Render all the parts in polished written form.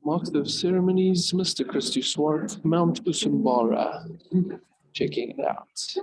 Mark the ceremonies, Mr. Christy Swart, Mount Usumbara. Checking it out.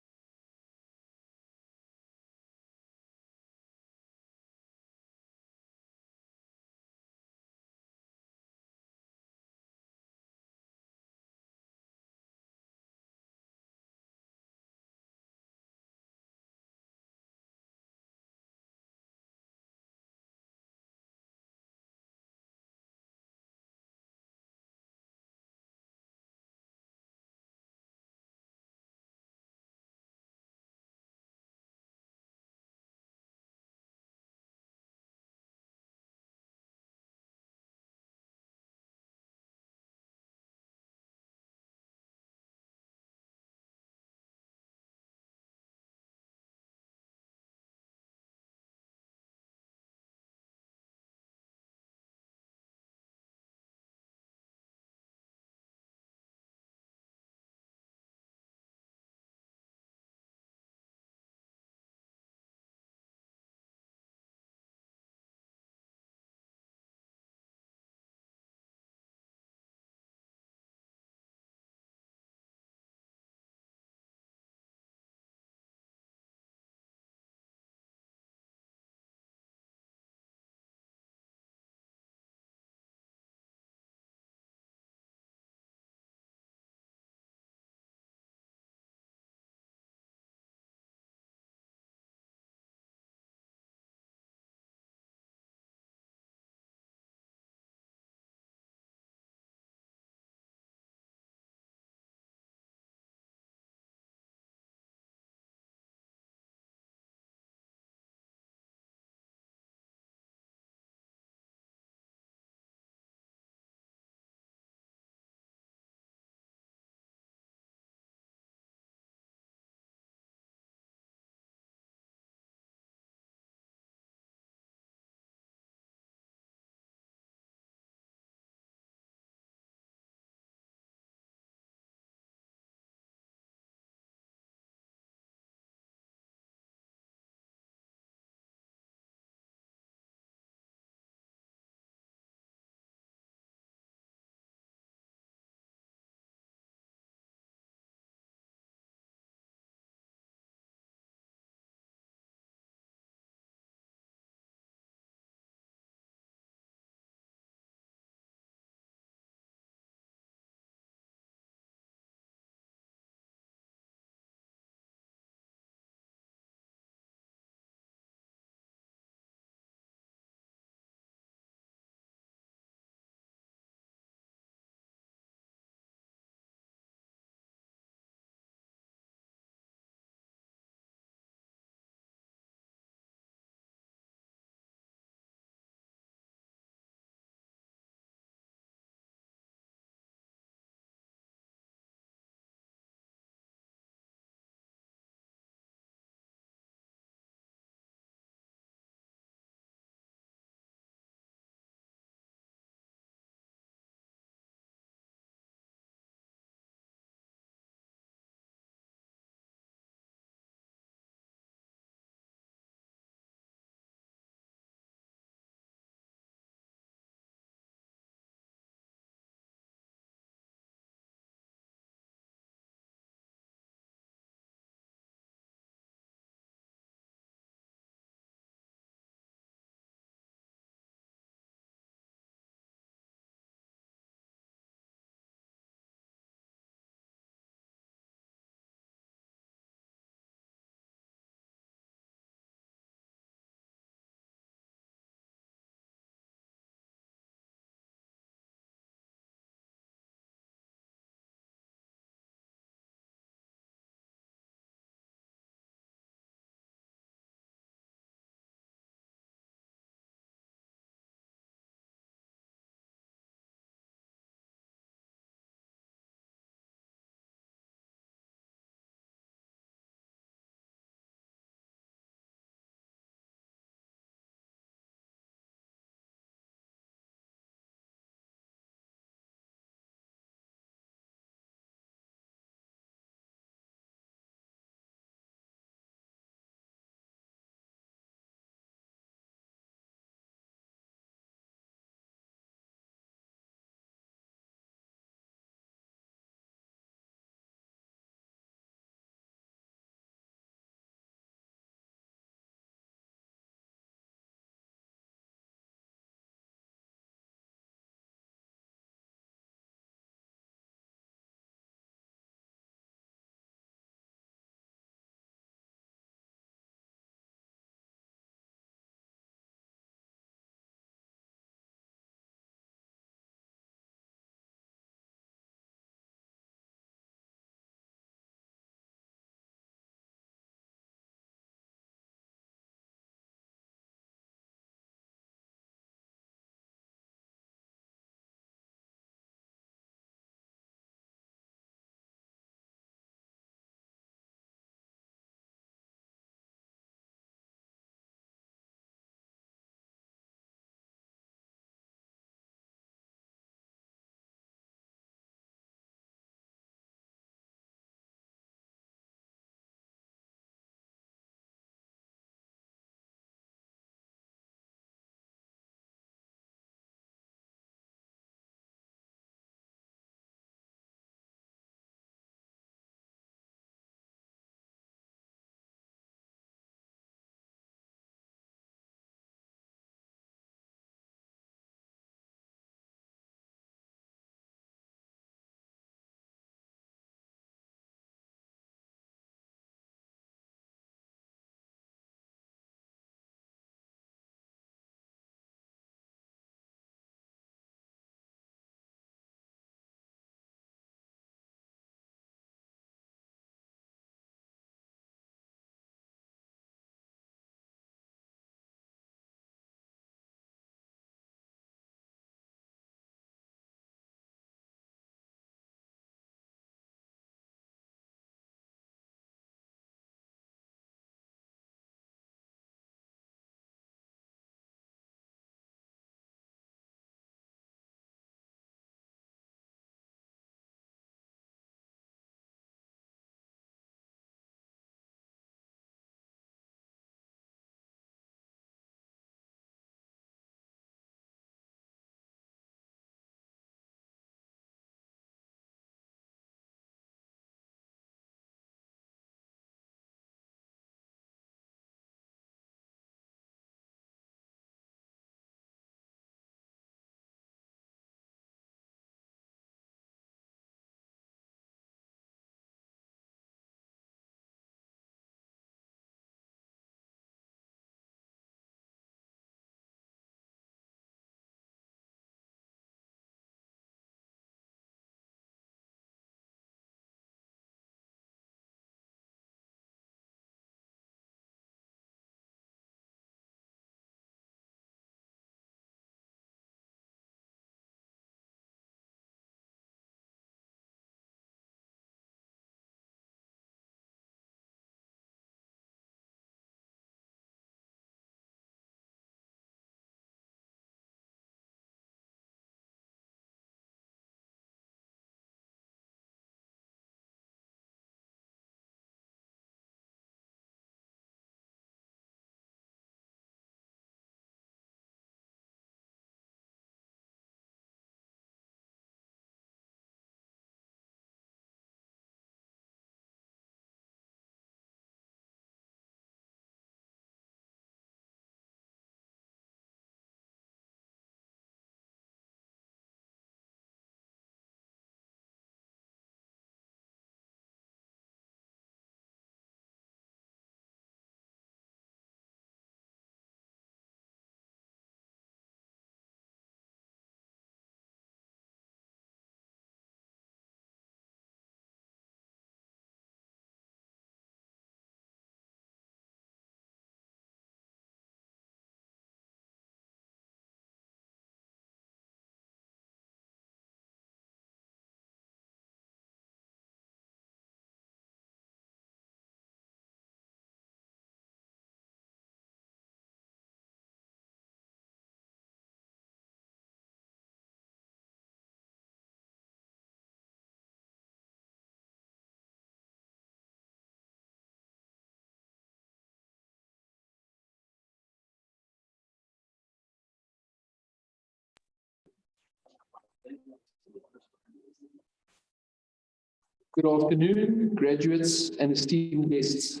Good afternoon, graduates and esteemed guests,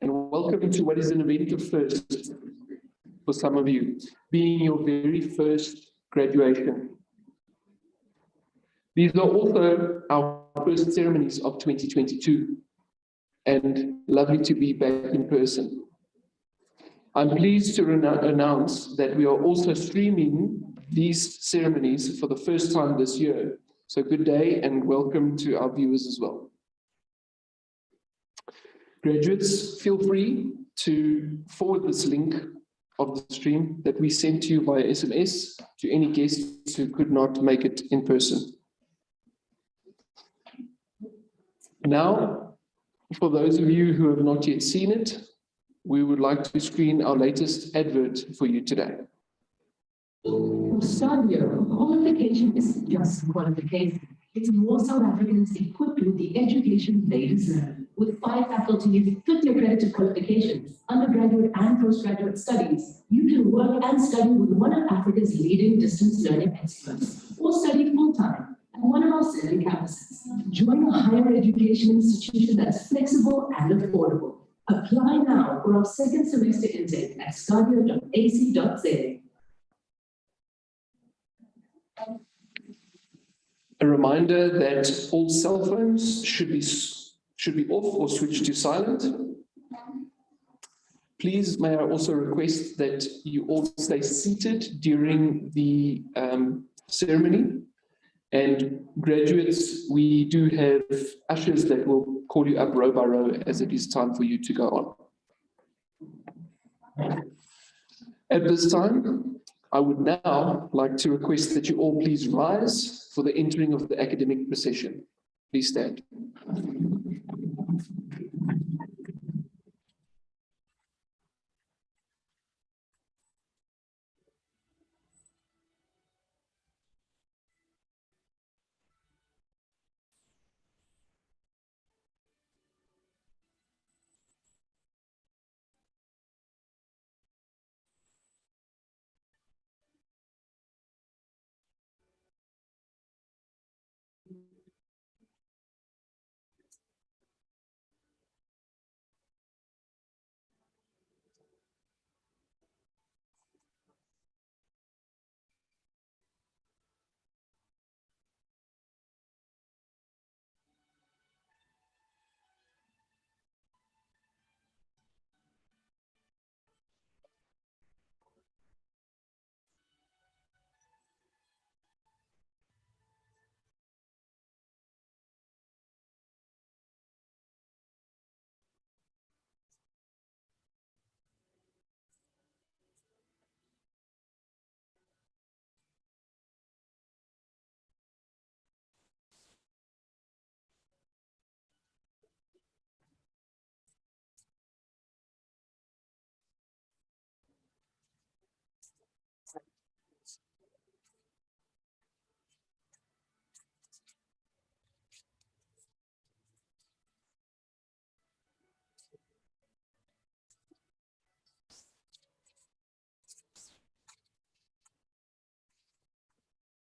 and welcome to what is an event of first for some of you, being your very first graduation. These are also our first ceremonies of 2022, and lovely to be back in person. I'm pleased to announce that we are also streaming these ceremonies for the first time this year. So good day and welcome to our viewers as well. Graduates, feel free to forward this link of the stream that we sent to you via SMS to any guests who could not make it in person. Now, for those of you who have not yet seen it, we would like to screen our latest advert for you today. STADIO, qualification is just qualification. It's more South Africans equipped with the education they deserve. With 5 faculties, 50 accredited qualifications, undergraduate and postgraduate studies, you can work and study with one of Africa's leading distance learning experts, or study full-time at one of our STADIO campuses. Join a higher education institution that's flexible and affordable. Apply now for our second semester intake at stadio.ac.za. A reminder that all cell phones should be off or switched to silent. Please, may I also request that you all stay seated during the ceremony. And graduates, we do have ushers that will call you up row by row as it is time for you to go on. At this time, I would now like to request that you all please rise for the entering of the academic procession. Please stand.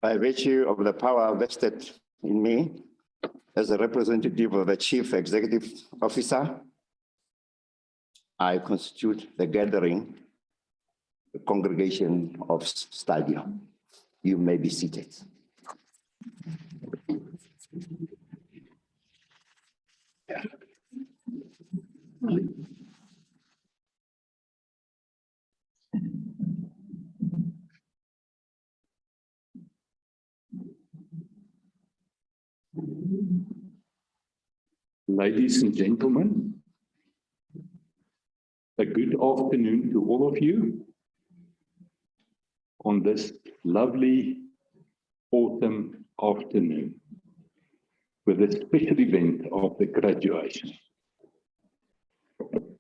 By virtue of the power vested in me as a representative of the Chief Executive Officer, I constitute the gathering, the congregation of STADIO. You may be seated. Ladies and gentlemen, a good afternoon to all of you on this lovely autumn afternoon with a special event of the graduation.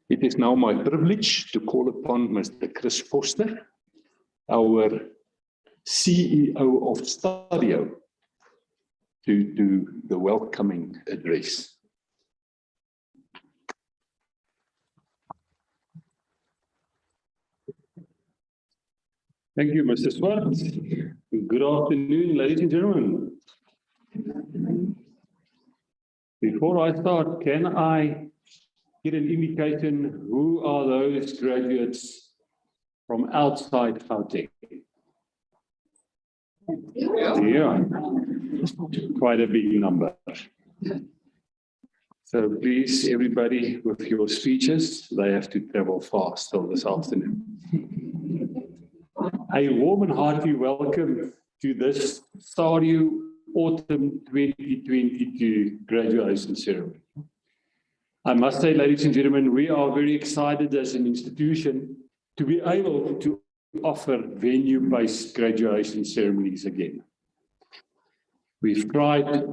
It is now my privilege to call upon Mr. Chris Foster, our CEO of STADIO, to do the welcoming address. Thank you, Mr. Swart. Good afternoon, ladies and gentlemen. Before I start, can I get an indication who are those graduates from outside Gauteng? Yeah, quite a big number. So please, everybody, with your speeches, they have to travel fast till this afternoon. A warm and hearty welcome to this STADIO Autumn 2022 graduation ceremony. I must say, ladies and gentlemen, we are very excited as an institution to be able to offer venue-based graduation ceremonies again. We've tried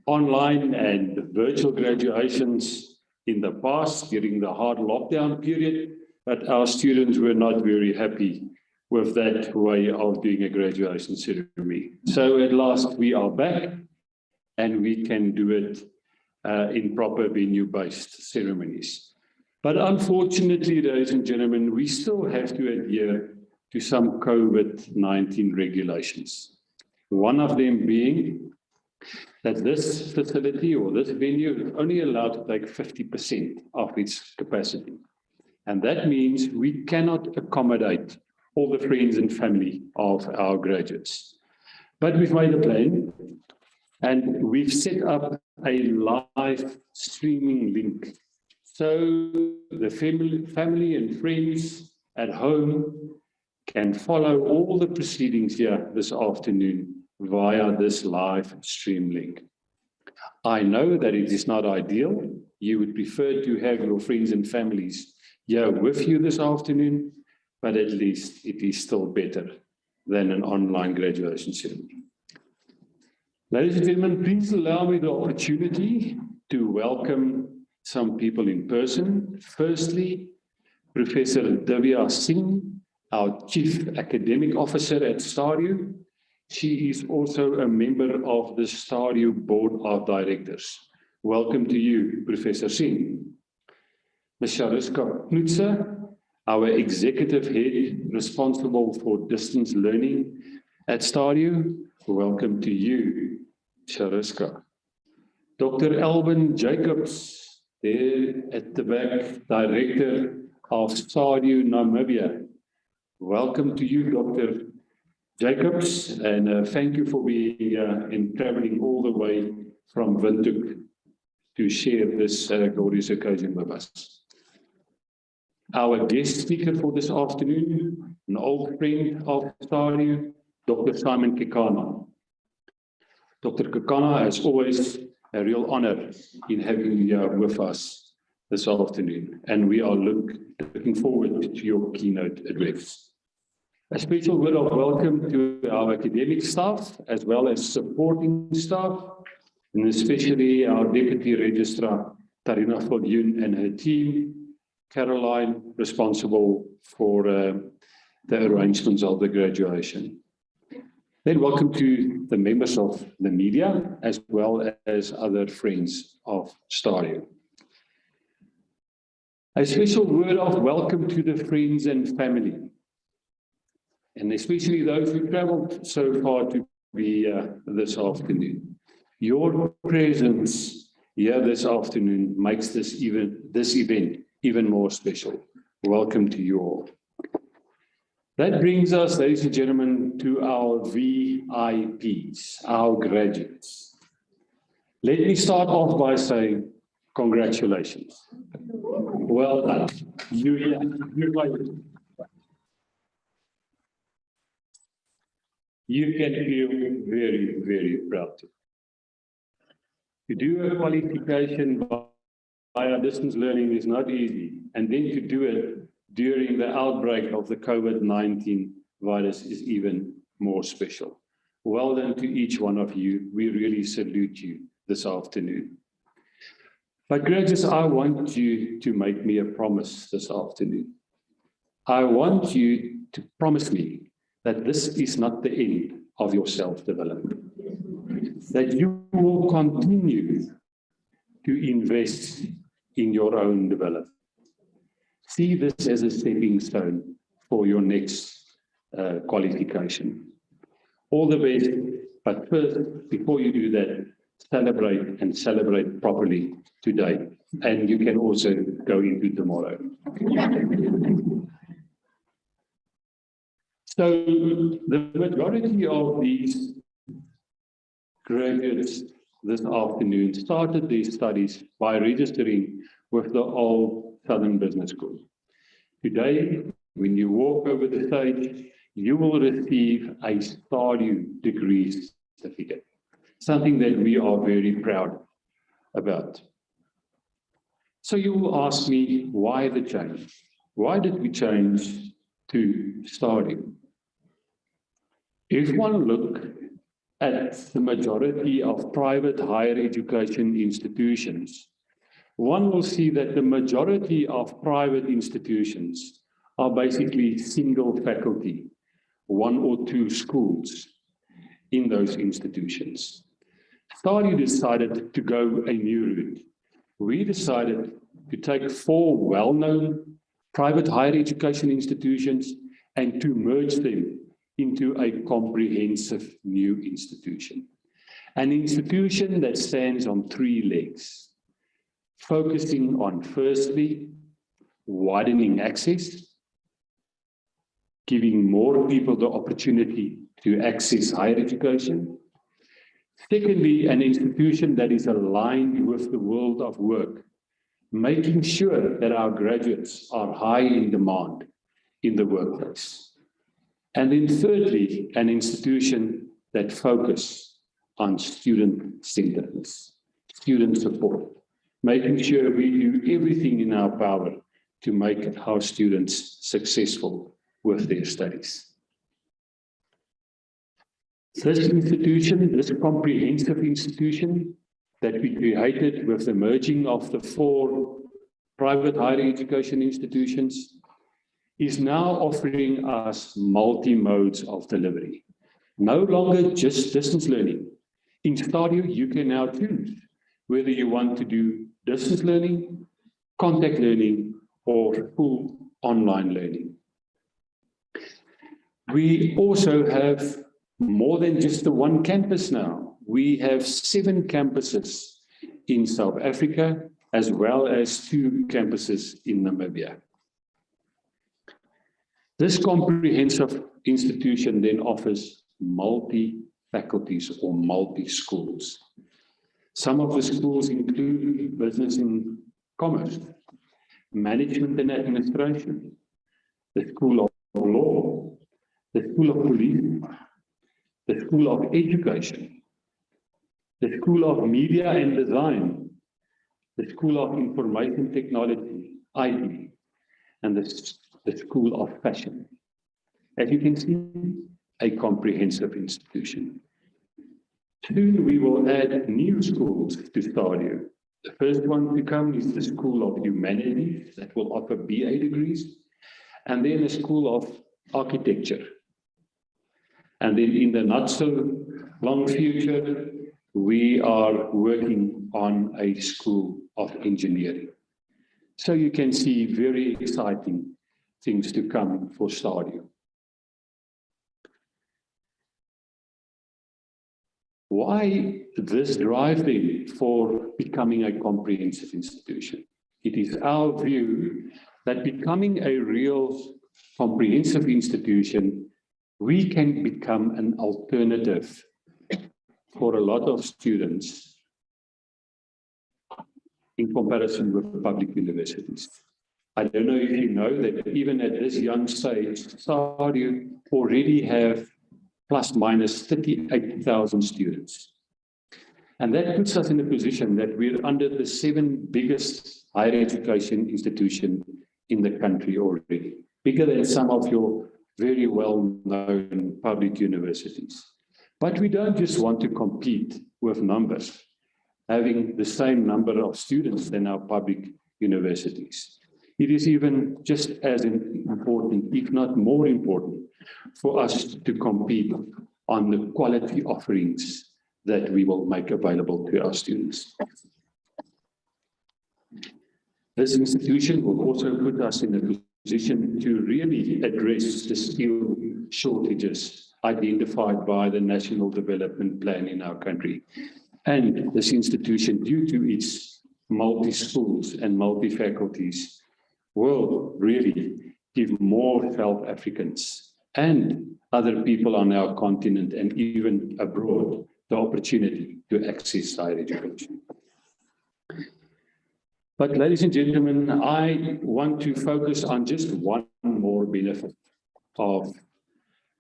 online and virtual graduations in the past during the hard lockdown period, but our students were not very happy with that way of doing a graduation ceremony. So at last we are back and we can do it in proper venue-based ceremonies. But unfortunately, ladies and gentlemen, we still have to adhere to some COVID-19 regulations. One of them being that this facility or this venue is only allowed to take 50% of its capacity. And that means we cannot accommodate all the friends and family of our graduates. But we've made a plan and we've set up a live streaming link. So the family and friends at home can follow all the proceedings here this afternoon via this live stream link. I know that it is not ideal. You would prefer to have your friends and families here with you this afternoon, but at least it is still better than an online graduation ceremony. Ladies and gentlemen, please allow me the opportunity to welcome some people in person. Firstly, Professor Divya Singh, our Chief Academic Officer at STADIO. She is also a member of the STADIO Board of Directors. Welcome to you, Professor Singh. Ms. Shariska Knutse, our Executive Head responsible for distance learning at STADIO. Welcome to you, Shariska. Dr. Alvin Jacobs, there at the back, Director of STADIO Namibia. Welcome to you, Dr. Jacobs, and thank you for being here and traveling all the way from Windhoek to share this glorious occasion with us. Our guest speaker for this afternoon, an old friend of STADIO, Dr. Simon Kekana. Dr. Kekana, as always, a real honor in having you here with us this afternoon, and we are looking forward to your keynote address. A special word of welcome to our academic staff, as well as supporting staff, and especially our Deputy Registrar, Tarina Fodyun, and her team, Caroline, responsible for the arrangements of the graduation. Then welcome to the members of the media, as well as other friends of STADIO. A special word of welcome to the friends and family, and especially those who traveled so far to be here this afternoon. Your presence here this afternoon makes this event even more special. Welcome to you all. That brings us, ladies and gentlemen, to our VIPs, our graduates. Let me start off by saying congratulations. Well done. You can feel very, very proud. To do a qualification via distance learning is not easy, and then to do it during the outbreak of the COVID-19 virus is even more special. Well done to each one of you. We really salute you this afternoon. But graduates, I want you to make me a promise this afternoon. I want you to promise me that this is not the end of your self-development, that you will continue to invest in your own development. See this as a stepping stone for your next qualification. All the best, but first, before you do that, celebrate and celebrate properly today. And you can also go into tomorrow. So the majority of these graduates this afternoon started their studies by registering with the old Southern Business School. Today, when you walk over the stage, you will receive a STADIO degree certificate, something that we are very proud about. So you will ask me, why the change? Why did we change to STADIO? If one look at the majority of private higher education institutions, one will see that the majority of private institutions are basically single faculty, 1 or 2 schools in those institutions. STADIO decided to go a new route. We decided to take 4 well-known private higher education institutions and to merge them into a comprehensive new institution. An institution that stands on 3 legs, focusing on, firstly, widening access, giving more people the opportunity to access higher education. Secondly, an institution that is aligned with the world of work, making sure that our graduates are high in demand in the workplace. And then thirdly, an institution that focuses on student-centeredness, student support, making sure we do everything in our power to make our students successful with their studies. This institution, this comprehensive institution that we created with the merging of the 4 private higher education institutions, is now offering us multi-modes of delivery. No longer just distance learning. In STADIO, you can now choose whether you want to do distance learning, contact learning, or full online learning. We also have more than just the 1 campus now. We have 7 campuses in South Africa, as well as 2 campuses in Namibia. This comprehensive institution then offers multi-faculties or multi-schools. Some of the schools include business and commerce, management and administration, the School of Law, the School of Police, the School of Education, the School of Media and Design, the School of Information Technology, IT, and the School of Fashion. As you can see, a comprehensive institution. Soon we will add new schools to STADIO. The first one to come is the School of Humanities that will offer BA degrees, and then a School of Architecture. And then in the not so long future, we are working on a School of Engineering. So you can see very exciting things to come for STADIO. Why this drive then for becoming a comprehensive institution? It is our view that becoming a real comprehensive institution, we can become an alternative for a lot of students in comparison with public universities. I don't know if you know that even at this young stage, STADIO already have plus minus 38,000 students. And that puts us in a position that we're under the 7 biggest higher education institution in the country already, bigger than some of your very well-known public universities. But we don't just want to compete with numbers, having the same number of students than our public universities. It is even just as important, if not more important, for us to compete on the quality offerings that we will make available to our students. This institution will also put us in a position to really address the skill shortages identified by the National Development Plan in our country. And this institution, due to its multi-schools and multi-faculties, will really give more South Africans and other people on our continent and even abroad the opportunity to access higher education. But ladies and gentlemen, I want to focus on just one more benefit of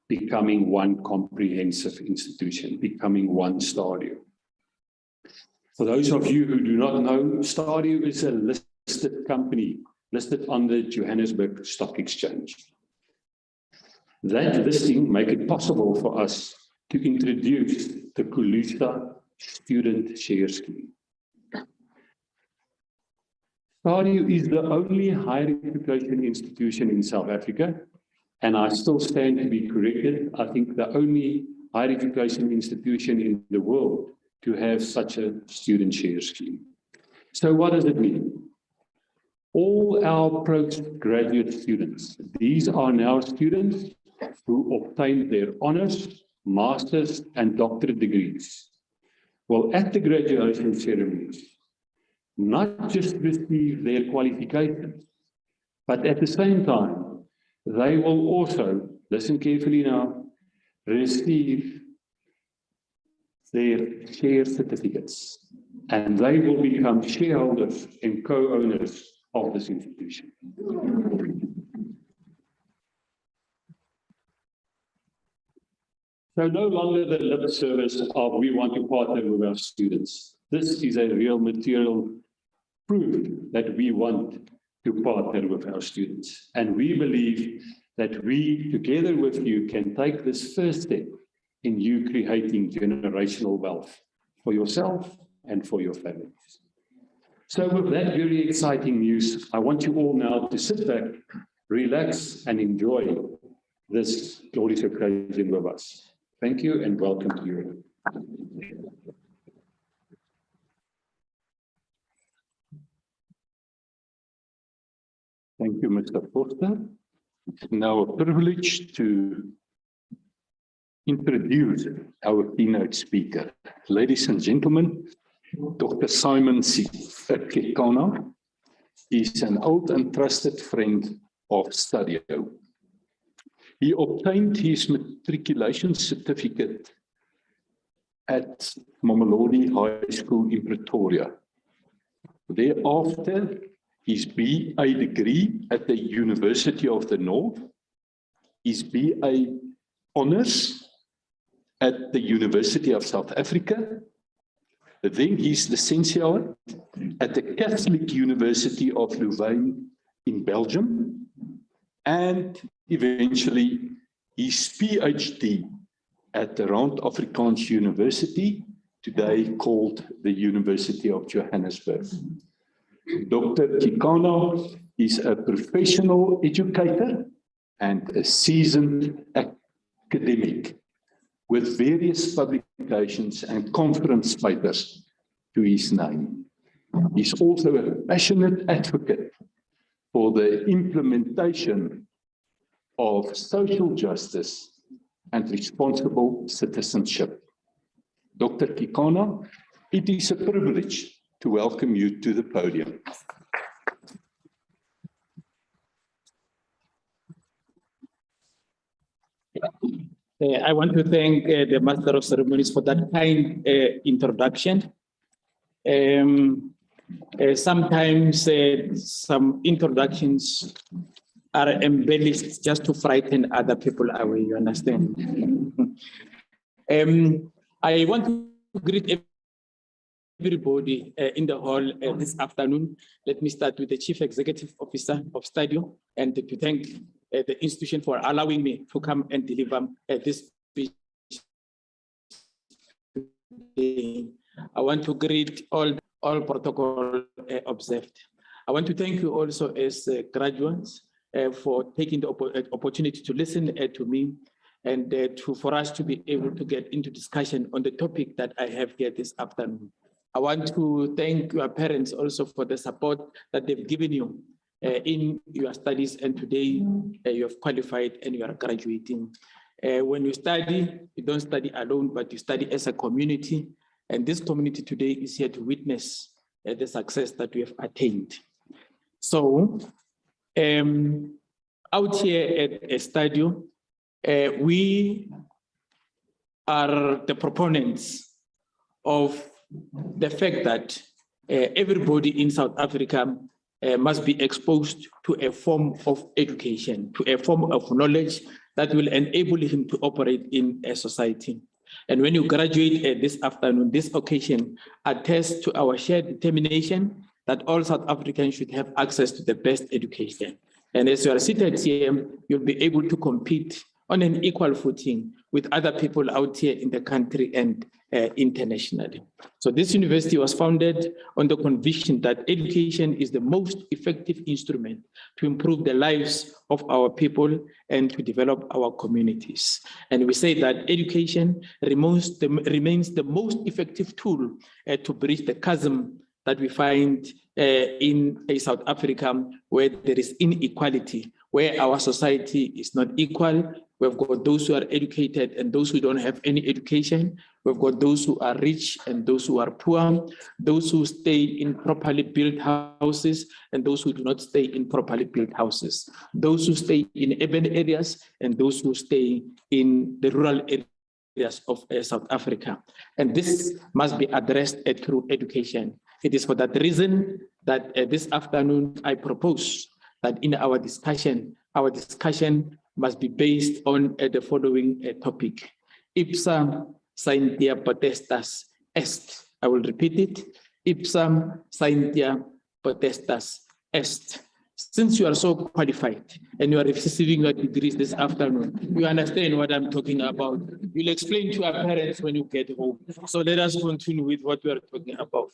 becoming one comprehensive institution, becoming one STADIO. For those of you who do not know, STADIO is a listed company, listed on the Johannesburg Stock Exchange. That listing makes it possible for us to introduce the Krugersdorp Student Share Scheme. STADIO is the only higher education institution in South Africa, and I still stand to be corrected. I think the only higher education institution in the world to have such a student share scheme. So what does it mean? All our postgraduate students, these are now students who obtained their honors, masters, and doctorate degrees. Well, at the graduation ceremonies, not just receive their qualifications, but at the same time, they will also, listen carefully now, receive their share certificates, and they will become shareholders and co-owners of this institution. So no longer the lip service of we want to partner with our students. This is a real material proof that we want to partner with our students. And we believe that we, together with you, can take this first step in you creating generational wealth for yourself and for your families. So with that very exciting news, I want you all now to sit back, relax, and enjoy this glorious occasion with us. Thank you and welcome to Europe. Thank you, Mr. Foster. It's now a privilege to introduce our keynote speaker. Ladies and gentlemen, Dr. Simon Kekana is an old and trusted friend of STADIO. He obtained his matriculation certificate at Mamelodi High School in Pretoria. Thereafter, his BA degree at the University of the North, his BA Honours at the University of South Africa, then his licentiate at the Catholic University of Louvain in Belgium, and eventually his PhD at the Rand Afrikaans University, today called the University of Johannesburg. Dr. Kekana is a professional educator and a seasoned academic with various publications and conference papers to his name. He's also a passionate advocate for the implementation of social justice and responsible citizenship. Dr. Kekana, it is a privilege to welcome you to the podium. I want to thank the Master of Ceremonies for that kind introduction. Sometimes some introductions are embellished just to frighten other people away, you understand? I want to greet everybody in the hall this afternoon. Let me start with the Chief Executive Officer of STADIO and to thank the institution for allowing me to come and deliver this speech today. I want to greet all protocol observed. I want to thank you also as graduates for taking the opportunity to listen to me and for us to be able to get into discussion on the topic that I have here this afternoon. I want to thank your parents also for the support that they've given you in your studies, and today you have qualified and you are graduating. When you study, you don't study alone, but you study as a community. And this community today is here to witness the success that we have attained. So out here at STADIO, we are the proponents of the fact that everybody in South Africa must be exposed to a form of education, to a form of knowledge that will enable him to operate in a society. And when you graduate this afternoon, this occasion attests to our shared determination that all South Africans should have access to the best education. And as you are seated here, you'll be able to compete on an equal footing with other people out here in the country and internationally. So this university was founded on the conviction that education is the most effective instrument to improve the lives of our people and to develop our communities. And we say that education remains the most effective tool to bridge the chasm that we find in South Africa, where there is inequality, where our society is not equal. We've got those who are educated and those who don't have any education. We've got those who are rich and those who are poor, those who stay in properly built houses and those who do not stay in properly built houses, those who stay in urban areas and those who stay in the rural areas of South Africa. And this must be addressed through education. It is for that reason that this afternoon I propose that in our discussion must be based on the following topic. Ipsam scientia potestas est. I will repeat it. Ipsam scientia potestas est. Since you are so qualified and you are receiving your degrees this afternoon, you understand what I'm talking about. You'll explain to our parents when you get home. So let us continue with what we are talking about.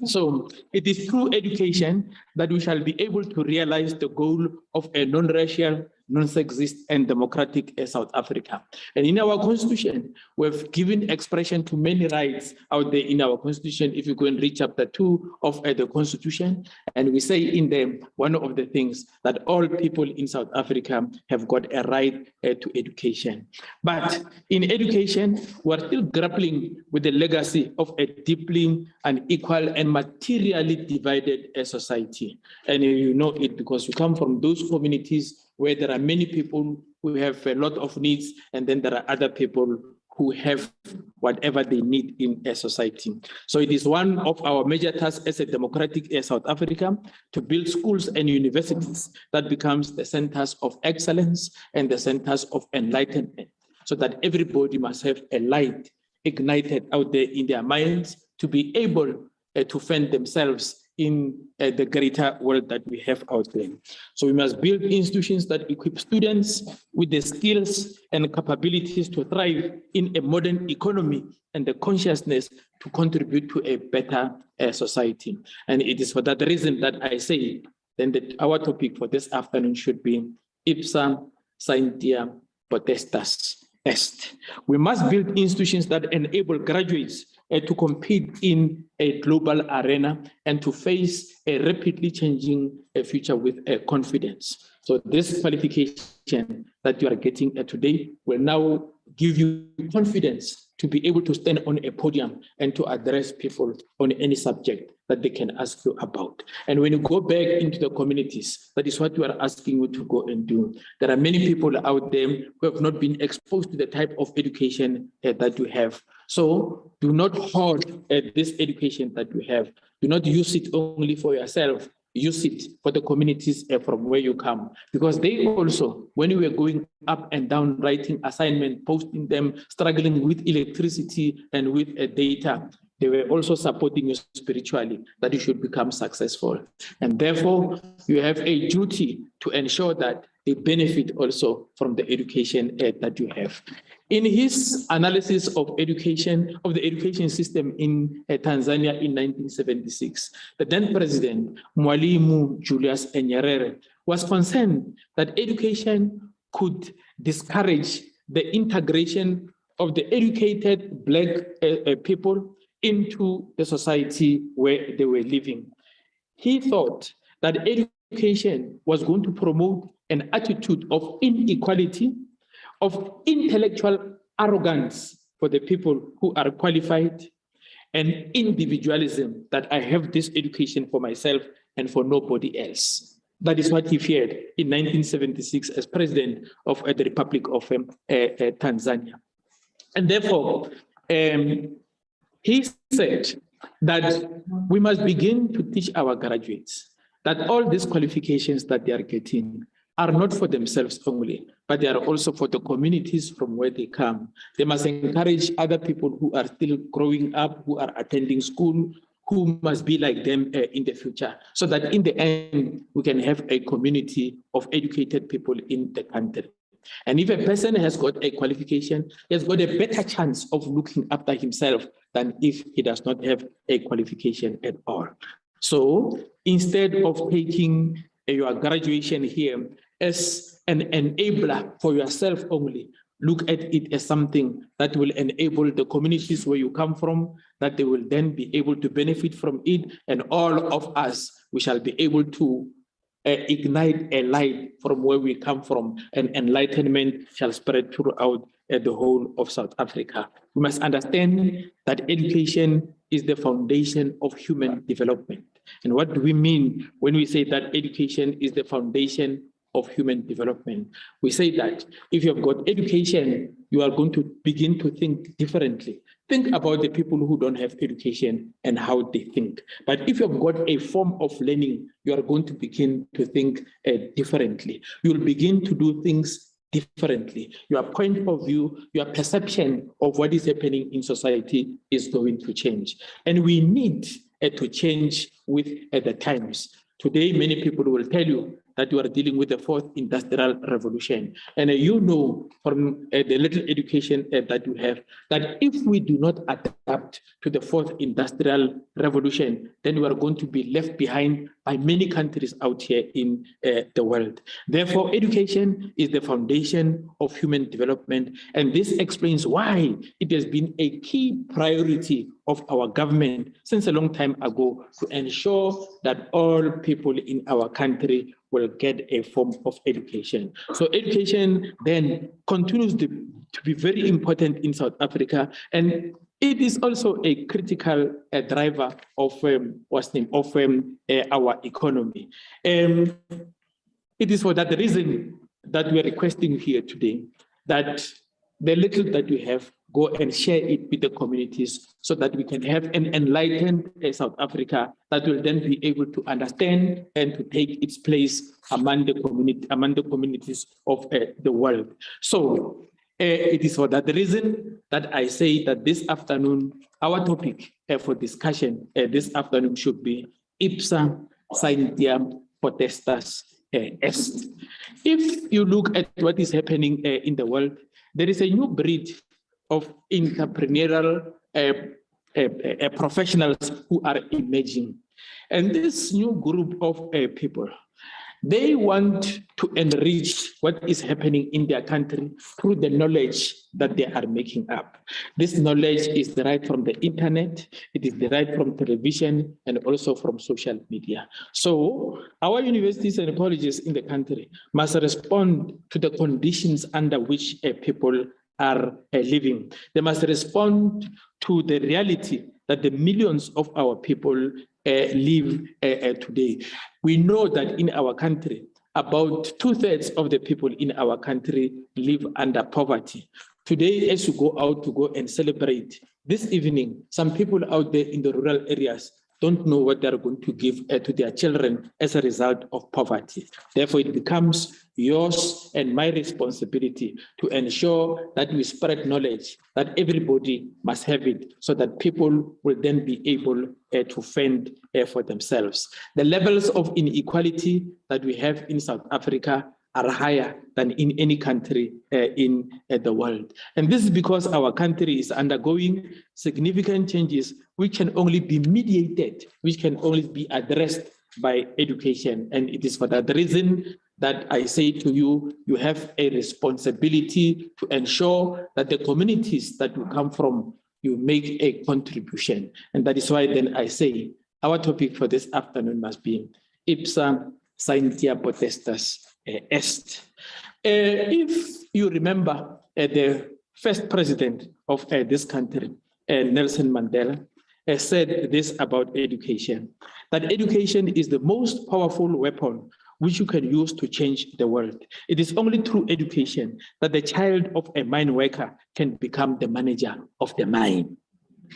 So it is through education that we shall be able to realize the goal of a non-racial, non-sexist and democratic South Africa. And in our constitution, we've given expression to many rights out there in our constitution. If you go and read chapter 2 of the constitution, and we say in there, one of the things that all people in South Africa have got a right to education. But in education, we're still grappling with the legacy of a deeply unequal and materially divided society. And you know it because you come from those communities where there are many people who have a lot of needs, and then there are other people who have whatever they need in a society. So it is one of our major tasks as a democratic South Africa to build schools and universities that becomes the centers of excellence and the centers of enlightenment, so that everybody must have a light ignited out there in their minds to be able to fend themselves in the greater world that we have out there. So we must build institutions that equip students with the skills and capabilities to thrive in a modern economy and the consciousness to contribute to a better society. And it is for that reason that I say then that our topic for this afternoon should be Ipsam scientia potestas est. We must build institutions that enable graduates to compete in a global arena and to face a rapidly changing future with confidence. So this qualification that you are getting today will now give you confidence to be able to stand on a podium and to address people on any subject that they can ask you about. And when you go back into the communities, that is what we are asking you to go and do. There are many people out there who have not been exposed to the type of education that you have. So do not hoard this education that you have. Do not use it only for yourself. Use it for the communities from where you come. Because they also, when we were going up and down, writing assignment, posting them, struggling with electricity and with data, they were also supporting you spiritually, that you should become successful. And therefore, you have a duty to ensure that they benefit also from the education that you have. In his analysis of education, of the education system in Tanzania in 1976, the then president, Mwalimu Julius Nyerere, was concerned that education could discourage the integration of the educated Black people into the society where they were living. He thought that education was going to promote an attitude of inequality, of intellectual arrogance for the people who are qualified, and individualism, that I have this education for myself and for nobody else. That is what he feared in 1976 as president of the Republic of Tanzania. And therefore, he said that we must begin to teach our graduates that all these qualifications that they are getting are not for themselves only, but they are also for the communities from where they come. They must encourage other people who are still growing up, who are attending school, who must be like them in the future, so that in the end, we can have a community of educated people in the country. And if a person has got a qualification, he has got a better chance of looking after himself than if he does not have a qualification at all. So instead of taking your graduation here as an enabler for yourself only, look at it as something that will enable the communities where you come from, that they will then be able to benefit from it, and all of us, we shall be able to ignite a light from where we come from, and enlightenment shall spread throughout the whole of South Africa. We must understand that education is the foundation of human development. And what do we mean when we say that education is the foundation of human development? We say that if you have got education, you are going to begin to think differently. Think about the people who don't have education and how they think. But if you've got a form of learning, you are going to begin to think differently. You'll begin to do things differently. Your point of view, your perception of what is happening in society is going to change. And we need to change with the times. Today, many people will tell you that you are dealing with the fourth industrial revolution. And you know from the little education that you have, that if we do not adapt to the fourth industrial revolution, then we are going to be left behind by many countries out here in the world. Therefore, education is the foundation of human development. And this explains why it has been a key priority of our government since a long time ago to ensure that all people in our country will get a form of education. So education then continues to be very important in South Africa, and it is also a critical driver of our economy. It is for that reason that we are requesting here today that the little that we have, go and share it with the communities so that we can have an enlightened South Africa that will then be able to understand and to take its place among the communities of the world. So it is for that reason that I say that this afternoon, our topic for discussion this afternoon should be Ipsa Scientiam Potestas Est. If you look at what is happening in the world, there is a new breed of entrepreneurial professionals who are emerging. And this new group of people, they want to enrich what is happening in their country through the knowledge that they are making up. This knowledge is derived from the internet, it is derived from television, and also from social media. So our universities and colleges in the country must respond to the conditions under which people are living. They must respond to the reality that the millions of our people live today. We know that in our country, about 2/3 of the people in our country live under poverty. Today, as you go out to go and celebrate this evening, some people out there in the rural areas don't know what they're going to give to their children as a result of poverty. Therefore, it becomes yours and my responsibility to ensure that we spread knowledge, that everybody must have it, so that people will then be able to fend for themselves. The levels of inequality that we have in South Africa are higher than in any country in the world. And this is because our country is undergoing significant changes which can only be mediated, which can only be addressed by education. And it is for that reason that I say to you, you have a responsibility to ensure that the communities that you come from, you make a contribution. And that is why then I say, our topic for this afternoon must be Ipsa Scientia Potestas Est. If you remember the first president of this country, Nelson Mandela, said this about education, that education is the most powerful weapon which you can use to change the world. It is only through education that the child of a mine worker can become the manager of the mine.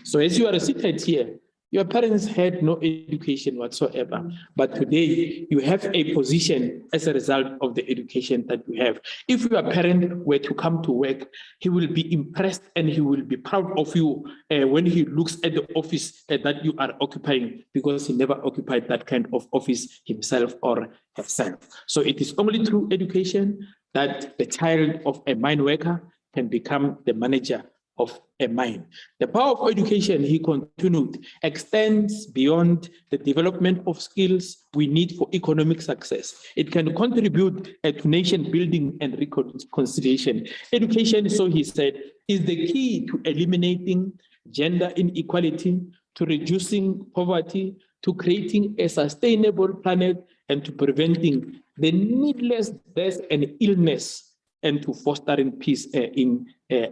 So as you are seated here, your parents had no education whatsoever, but today you have a position as a result of the education that you have. If your parent were to come to work, he will be impressed and he will be proud of you when he looks at the office that you are occupying, because he never occupied that kind of office himself or herself. So it is only through education that the child of a mine worker can become the manager of a mine. The power of education, he continued, extends beyond the development of skills we need for economic success. It can contribute to nation building and reconciliation. Education, so he said, is the key to eliminating gender inequality, to reducing poverty, to creating a sustainable planet, and to preventing the needless death and illness, and to fostering peace in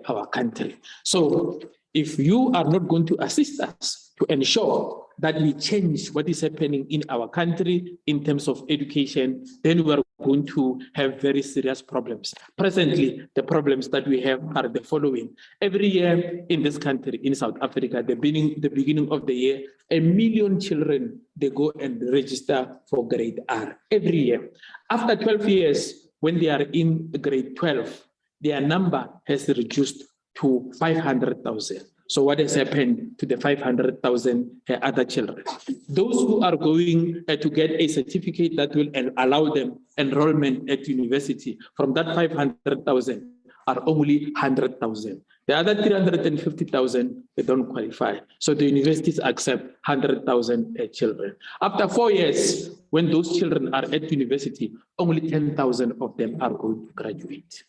our country. So if you are not going to assist us to ensure that we change what is happening in our country in terms of education, then we are going to have very serious problems. Presently, the problems that we have are the following. Every year in this country, in South Africa, the beginning of the year, 1 million children, they go and register for grade R every year. After 12 years, when they are in grade 12, their number has reduced to 500,000. So what has happened to the 500,000 other children? Those who are going to get a certificate that will allow them enrollment at university, from that 500,000 are only 100,000. The other 350,000, they don't qualify. So the universities accept 100,000 children. After 4 years, when those children are at university, only 10,000 of them are going to graduate.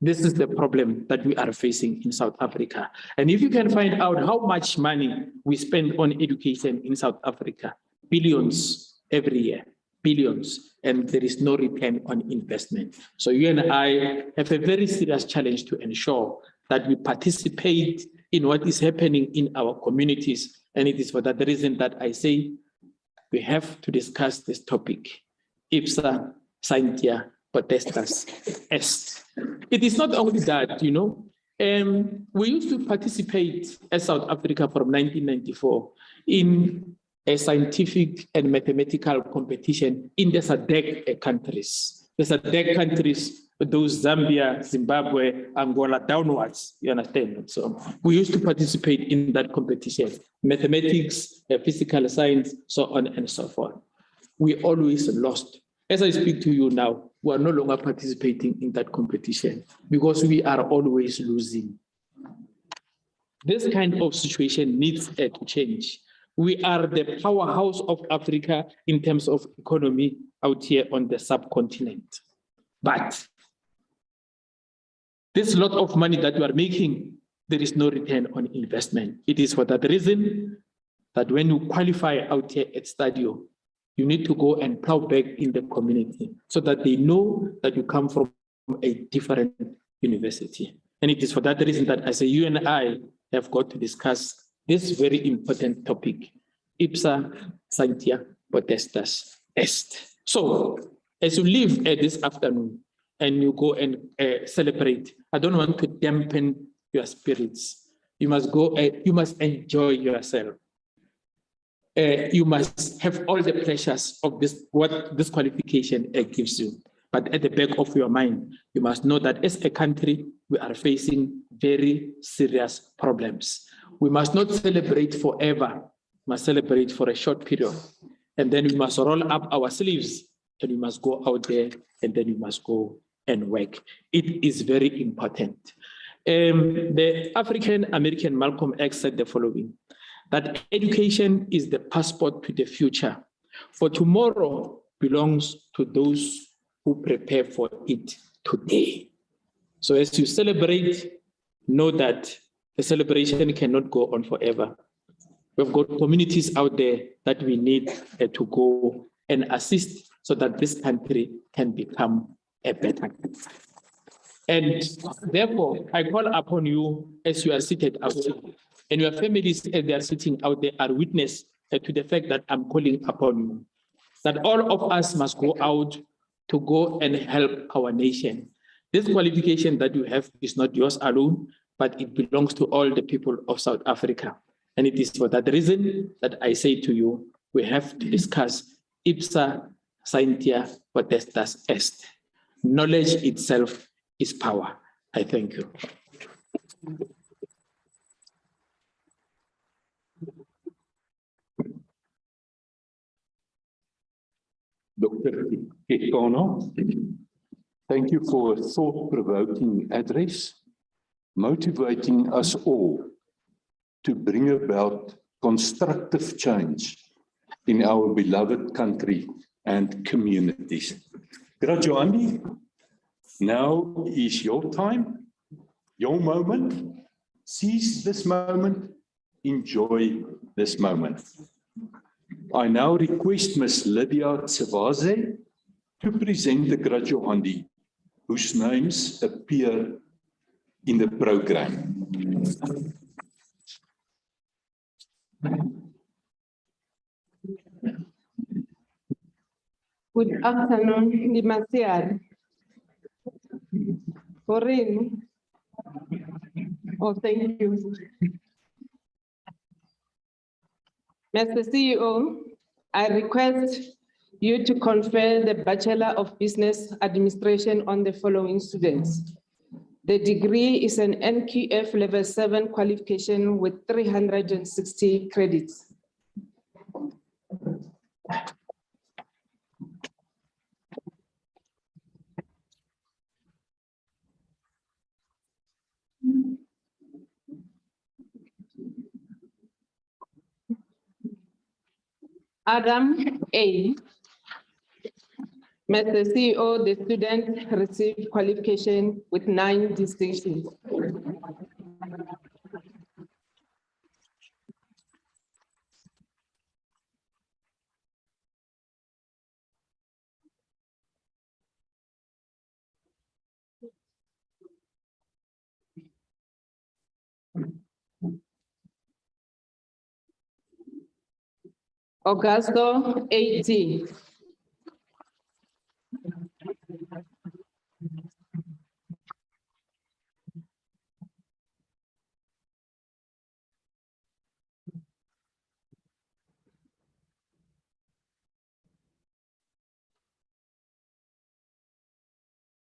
This is the problem that we are facing in South Africa. And if you can find out how much money we spend on education in South Africa, billions every year, billions, and there is no return on investment. So you and I have a very serious challenge to ensure that we participate in what is happening in our communities. And it is for that reason that I say we have to discuss this topic. Ipsa Sanctia Potestas Est. It is not only that, we used to participate as South Africa from 1994 in a scientific and mathematical competition in the SADC countries. The SADC countries, those Zambia, Zimbabwe, Angola, downwards, you understand? So we used to participate in that competition, mathematics, physical science, so on and so forth. We always lost. As I speak to you now, we are no longer participating in that competition because we are always losing. This kind of situation needs to change. We are the powerhouse of Africa in terms of economy out here on the subcontinent. But this lot of money that we are making, there is no return on investment. It is for that reason that when you qualify out here at STADIO, you need to go and plow back in the community so that they know that you come from a different university. And it is for that reason that I say you and I have got to discuss this very important topic, Ipsa Sanctia Potestas Est. So, as you leave this afternoon and you go and celebrate, I don't want to dampen your spirits. You must go, you must enjoy yourself. You must have all the pleasures of this, what this qualification gives you. But at the back of your mind, you must know that as a country, we are facing very serious problems. We must not celebrate forever. We must celebrate for a short period. And then we must roll up our sleeves and we must go out there and then we must go and work. It is very important. The African American Malcolm X said the following, that education is the passport to the future, for tomorrow belongs to those who prepare for it today. So as you celebrate, know that the celebration cannot go on forever. We've got communities out there that we need to go and assist so that this country can become a better country. And therefore, I call upon you as you are seated out and your families, as they are sitting out there, are witness to the fact that I'm calling upon you, that all of us must go out to go and help our nation. This qualification that you have is not yours alone, but it belongs to all the people of South Africa. And it is for that reason that I say to you, we have to discuss ipsa scientia potestas est. Knowledge itself is power. I thank you. Dr. Kekano, thank you for a thought-provoking address, motivating us all to bring about constructive change in our beloved country and communities. Graduandi, now is your time, your moment. Seize this moment, enjoy this moment. I now request Ms. Lydia Tsavaze to present the graduandi whose names appear in the program. Good afternoon, Limasiad. Corinne. Oh, thank you. Mr. CEO, I request you to confer the Bachelor of Business Administration on the following students. The degree is an NQF Level 7 qualification with 360 credits. Adam A. Mr. CEO, the student received qualification with 9 distinctions. Augusto A.T.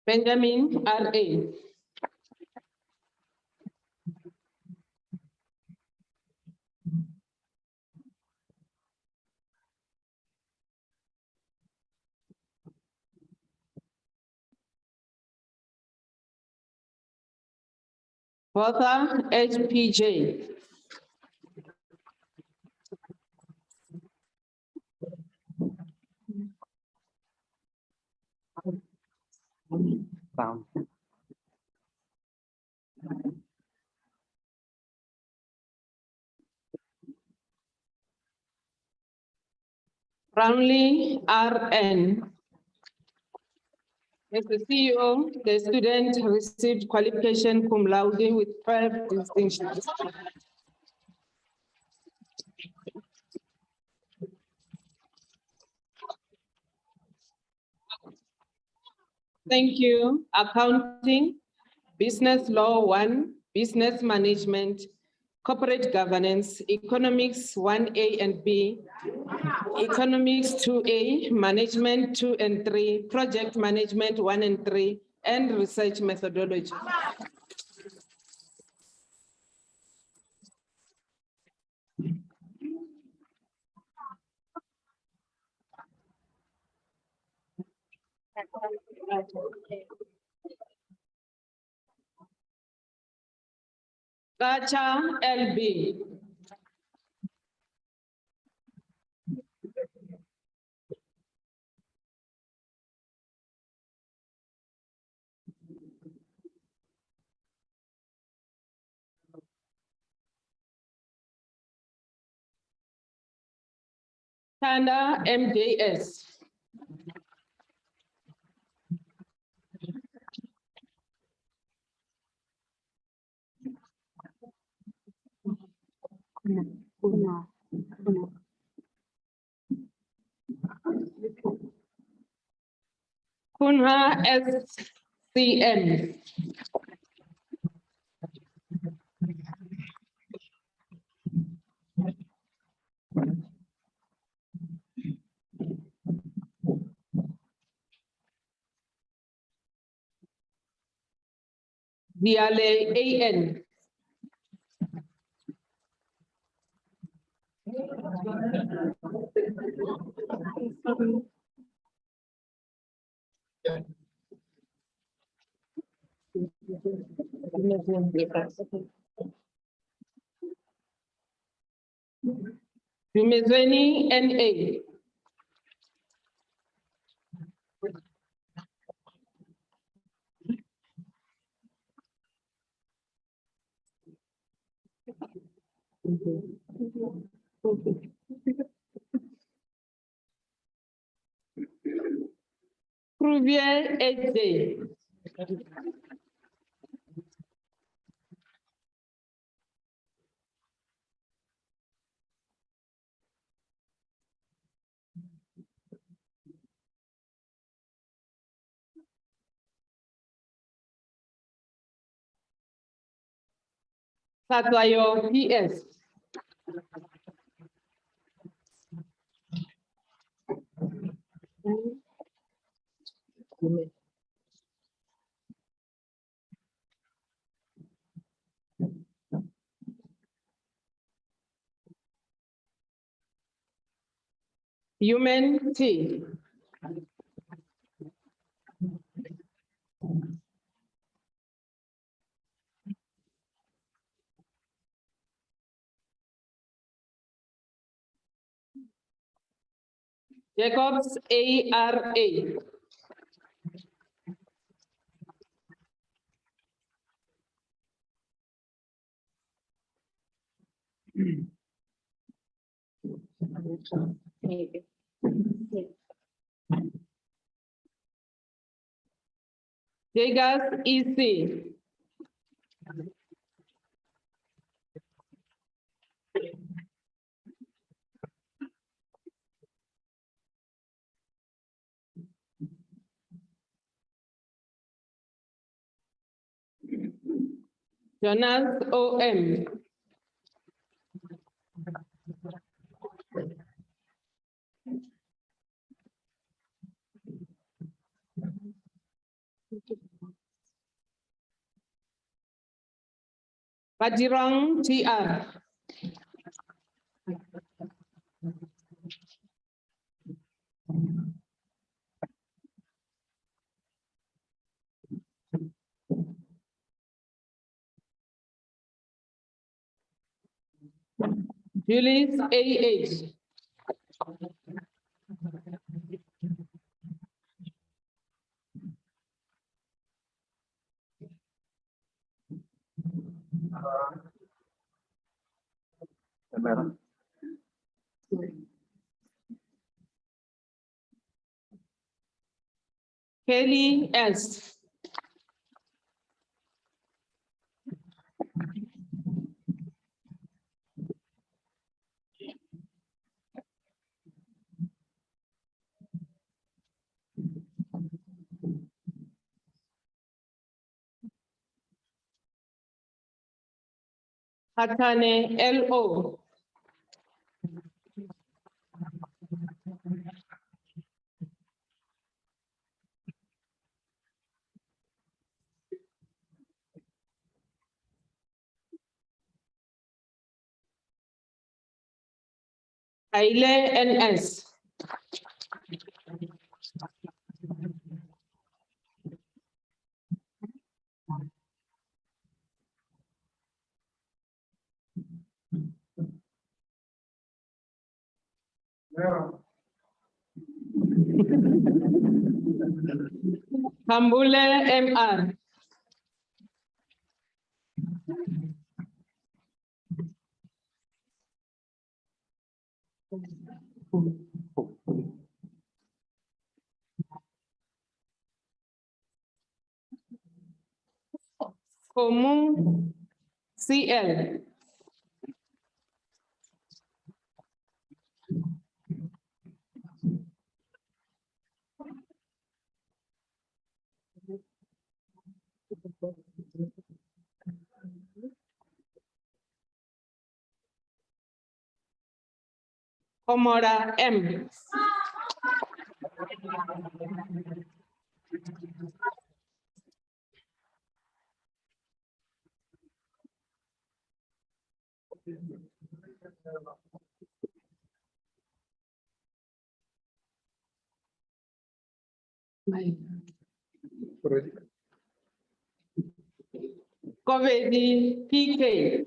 Benjamin R.A. Bertha H.P.J. Brownlee R.N. Mr. CEO, the student received qualification cum laude with 12 distinctions. Thank you. Accounting, Business Law 1, Business Management, Corporate Governance, Economics 1A and B, Economics 2A, Management 2 and 3, Project Management 1 and 3, and Research Methodology. Gacha LB. Tanda MJS. Kunha SCM. Diale AN. Dumezweni NA. Kruger AJ. Satwayo PS. Human T. Jacobs ARA. Vegas EC. Jonas OM. Bajirong TR. Julius AH. Kelly S. Hatane LO. Aile NS. Hambule MR. Komu CL. Komora M. Kobedi PK.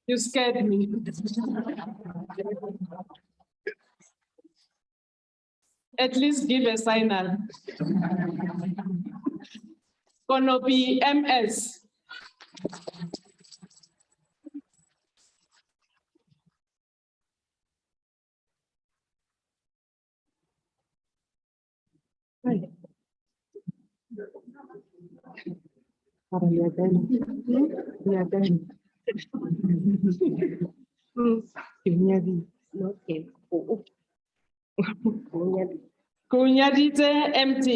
You scared me. At least give a signal. Konopi MS. Kunyadite MT.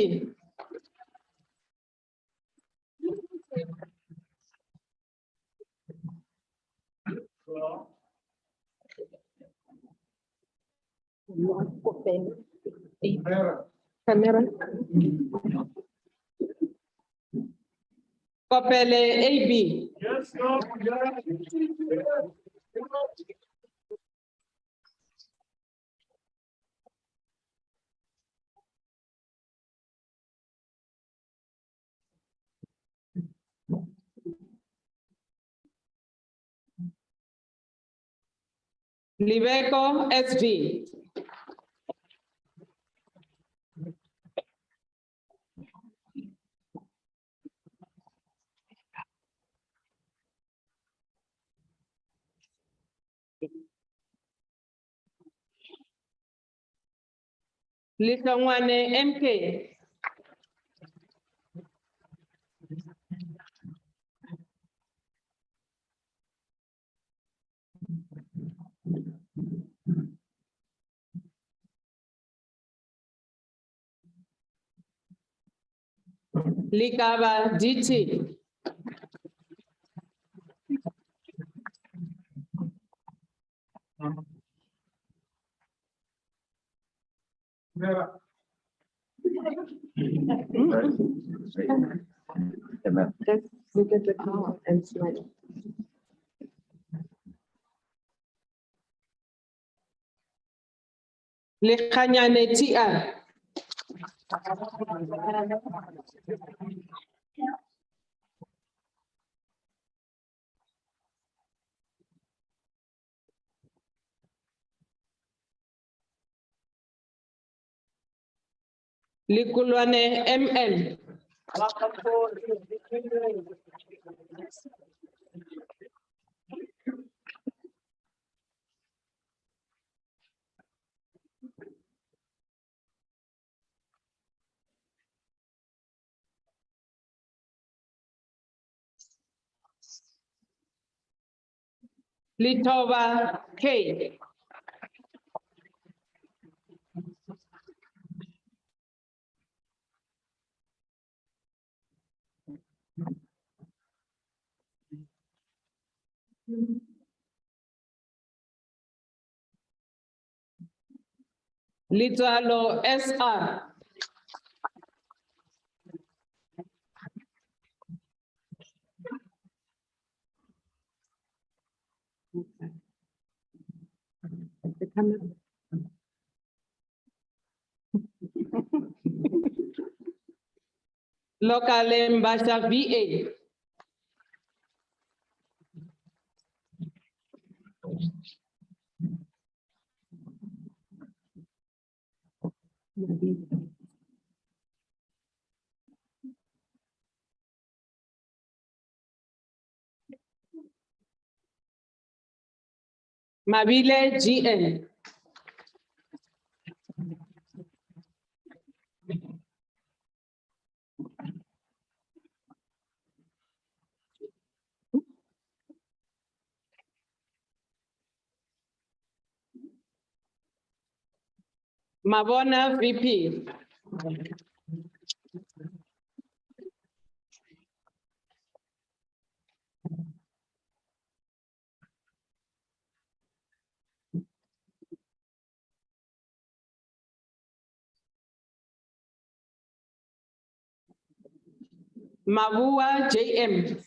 Camera. Kopele AB. Yes, no. Libeco SV. Lisangwane MK. Likaba DT. Just look at the car and smile. Lekanyane TR. Likulwane ML. Litova K. Litalo SR. The camera. Local Mbasha VA. Mabile GN. Mabona, VP. Mabua, JM.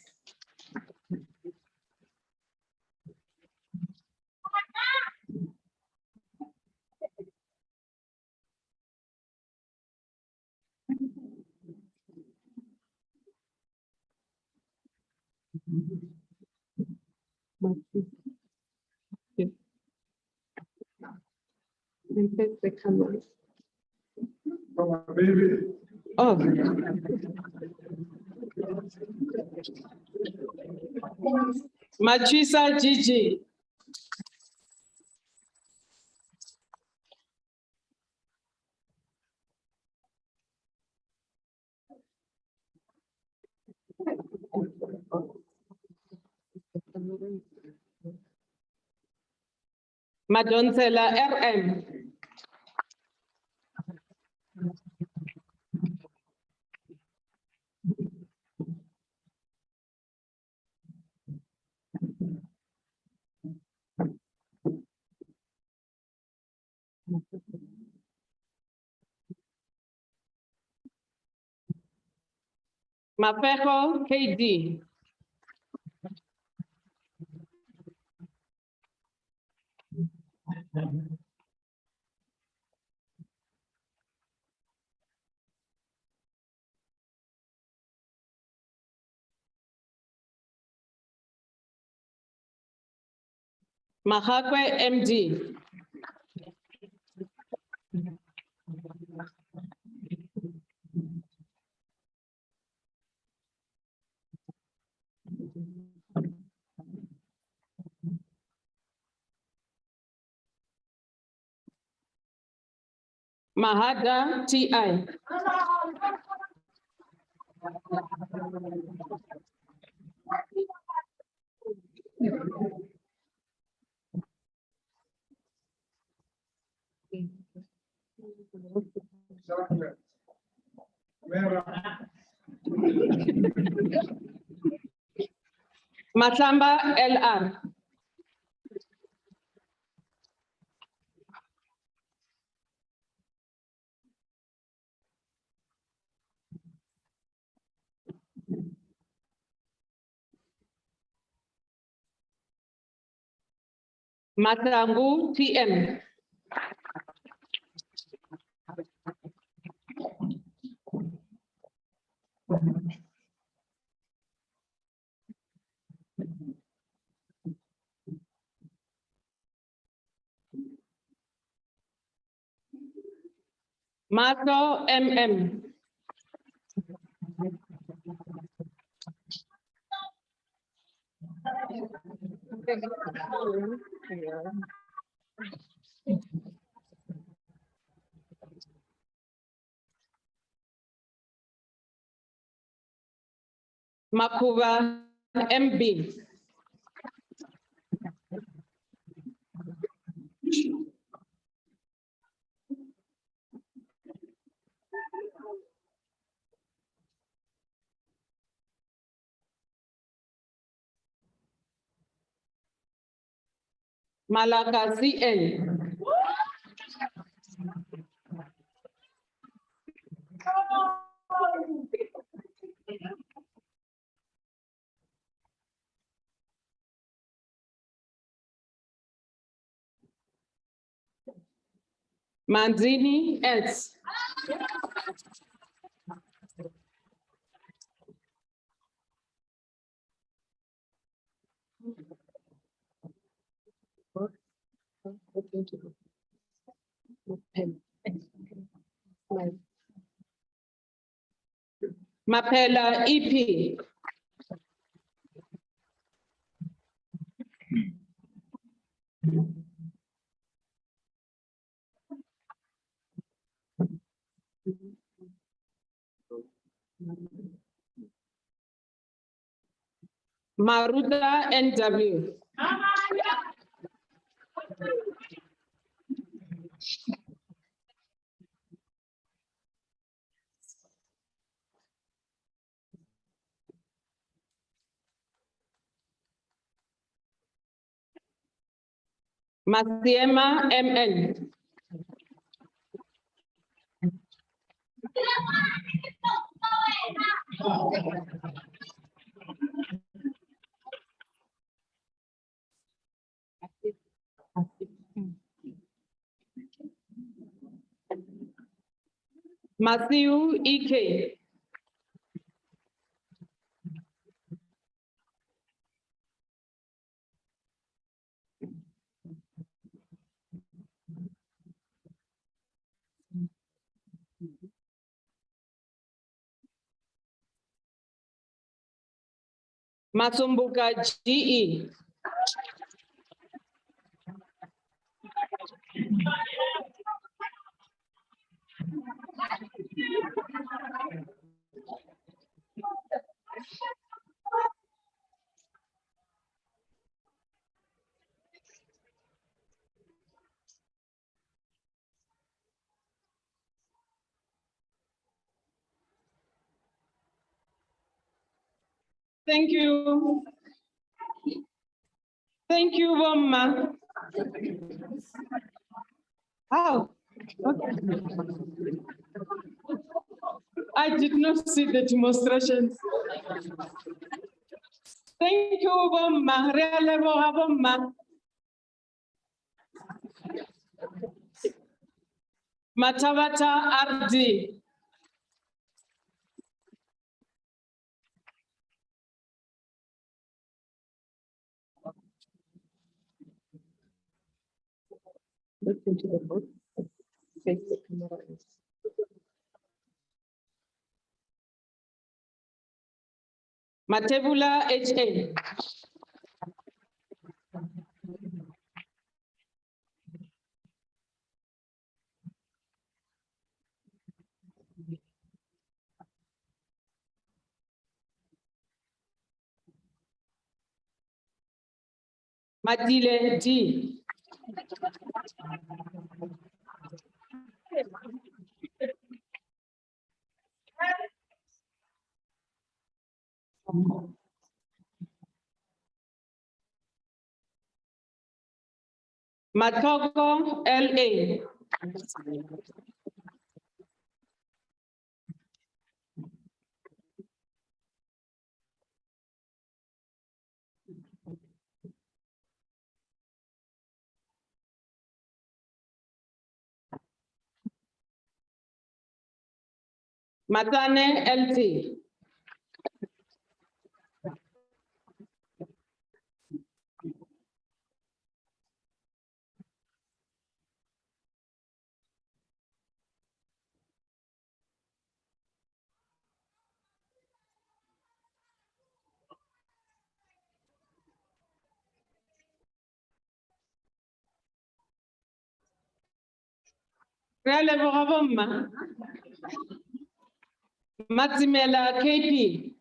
The camera. Oh. Machisa, Gigi. Madonsela, RM. Mafejo, KD. Mahakwe, MD. Mahada, TI. Matamba, LR. Matangu, TM. Mato, MM. Makuba, MB. Malaka, CN. Manzini, S. Mapela, EP. Maruda, NW. Masiema MN. Matthew EK. Masumbuka GE. Thank you. Thank you, Woma. Oh, okay. I did not see the demonstrations. Thank you, Woma. Really, Woma. Matavata RD. Look into the book. Face the camera. Matebula HA. Matile D. Matoko LA. Matane LT. Rele Boravoma. Maximela KP.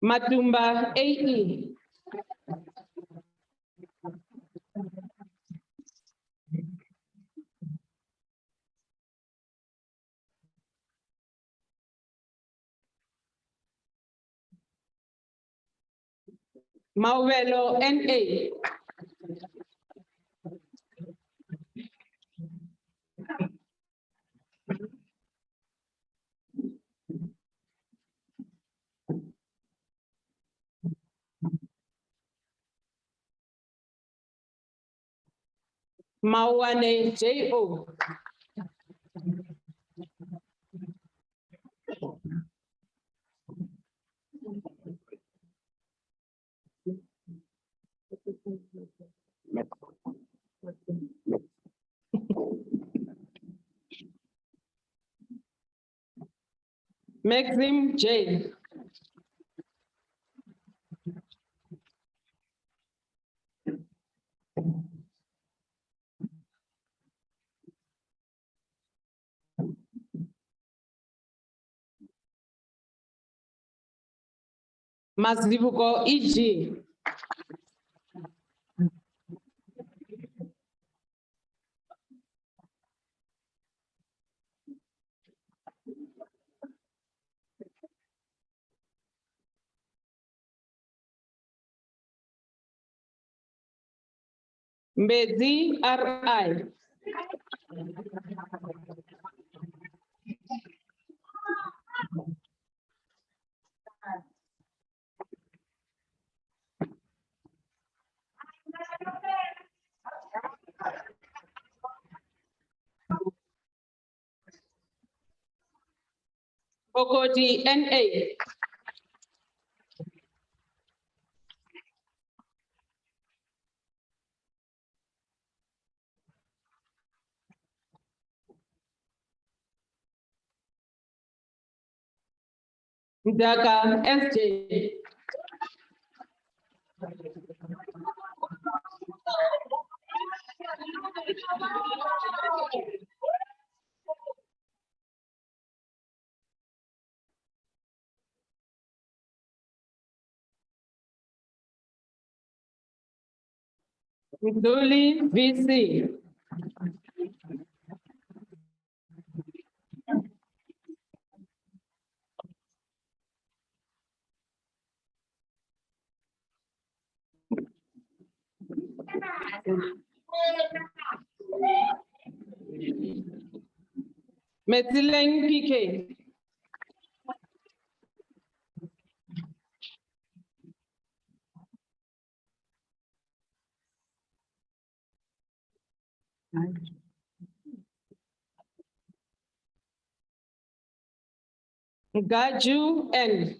Matumba AE. Mauelo NA. Mawane JO. Maxim J. Masvivuko EG. Mbezi R.I. Okoti N.A. Daga S.J. Duli V.C. Metsileng P.K. Gaju N.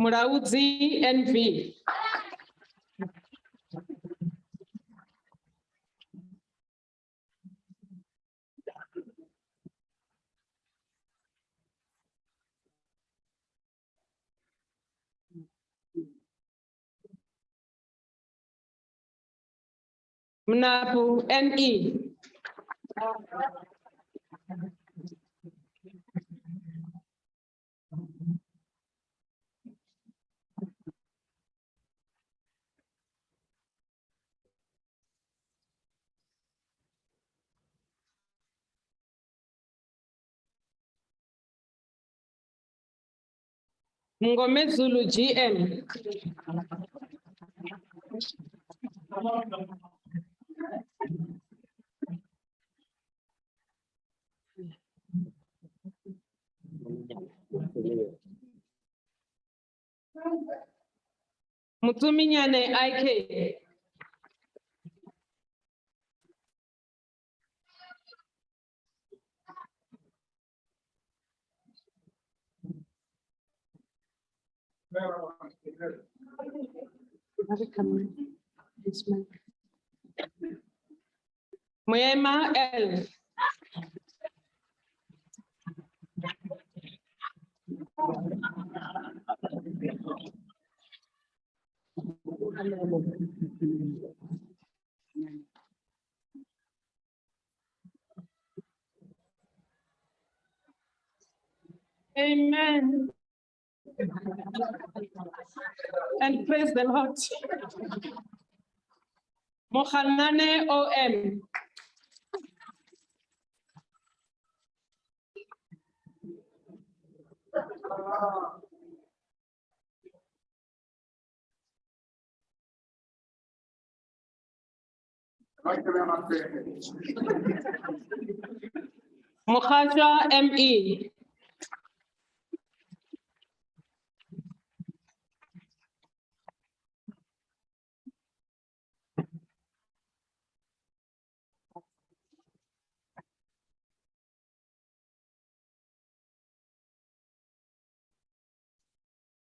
Muraudzi N.V. Mnapu N.E. Ngome Zulu G.M. Mutsuminyane I.K. Moema L. Amen. And praise the Lord. Mohanane O.M. Mokhaja M.E.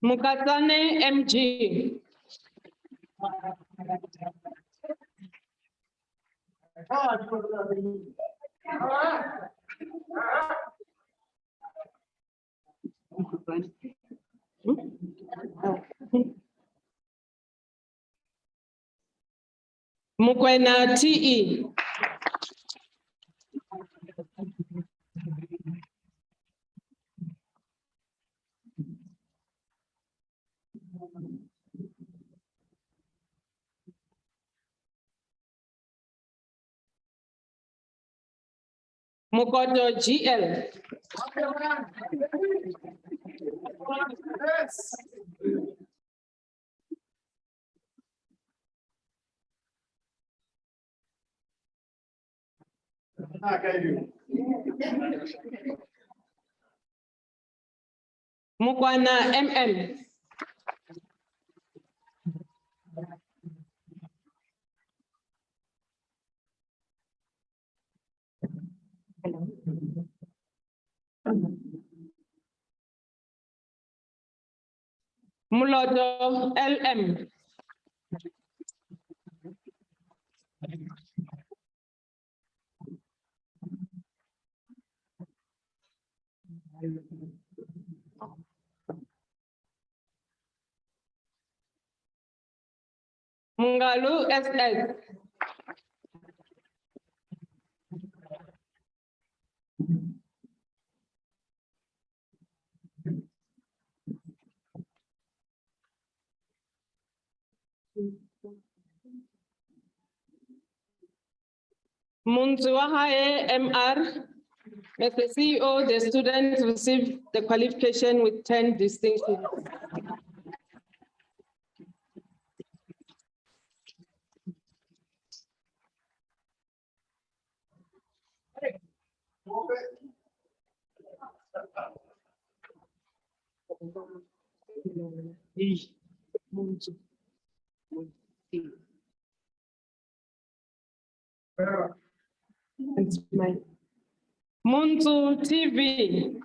Mukatsane M.G. Mukwena T.E. Mokoto GL. Mukwana MM. Muloto LM. Mungalu SS. Munzuahaye MR. Mr. CEO, the students received the qualification with 10 distinctions. It's my Munzu TV.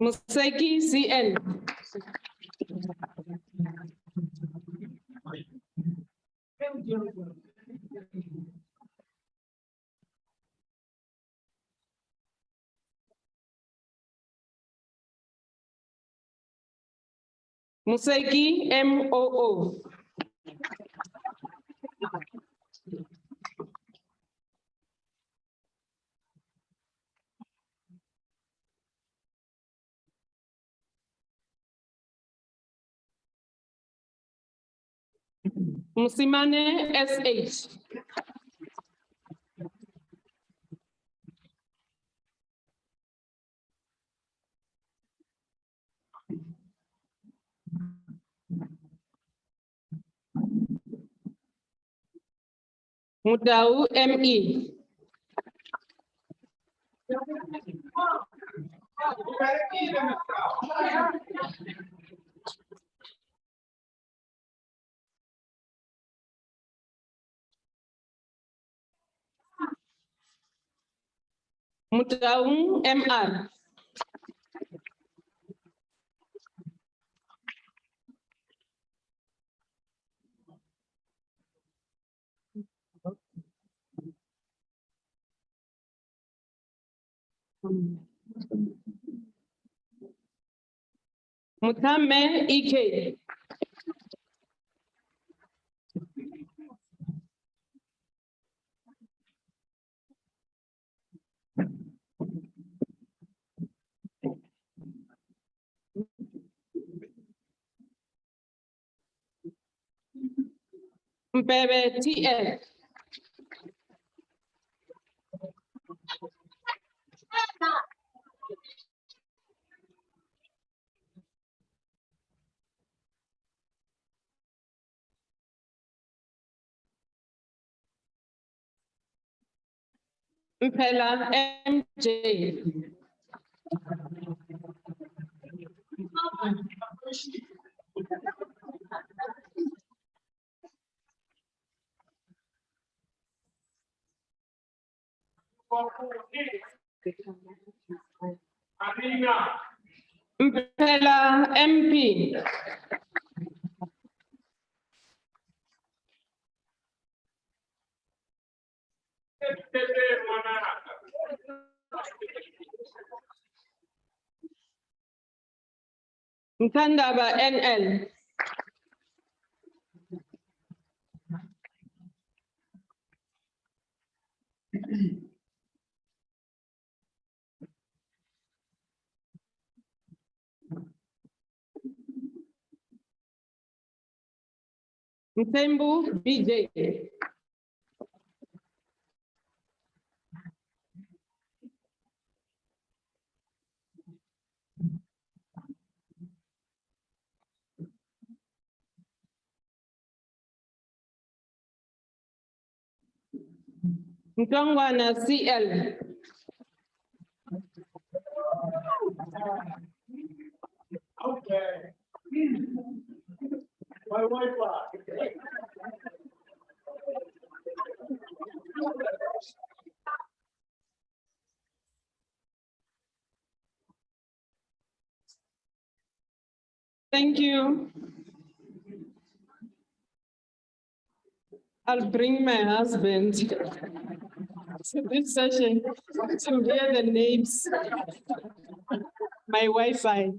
Museki CN. Museki MOO. Musimane SH. Mudau ME. Mudau MR. Mutame EK. Mbebe TF. Mpela MJ. Mpela MP. Mkandaba NL. Mtembu BJ. Mtongwana CL. Thank you. I'll bring my husband to this session to hear the names. My Wi-Fi.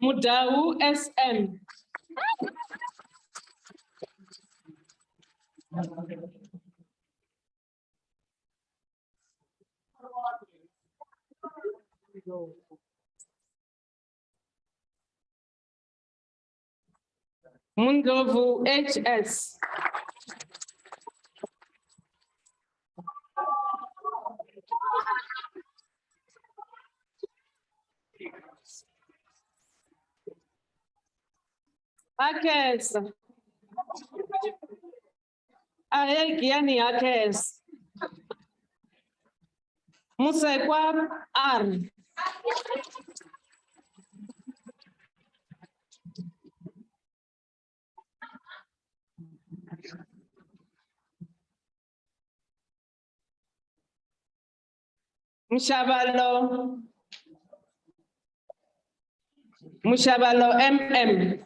Mudau SM. Mundovu HS. Akes. Ayekiani Akes. Musekwa R. Mushabalo. Mushabalo MM.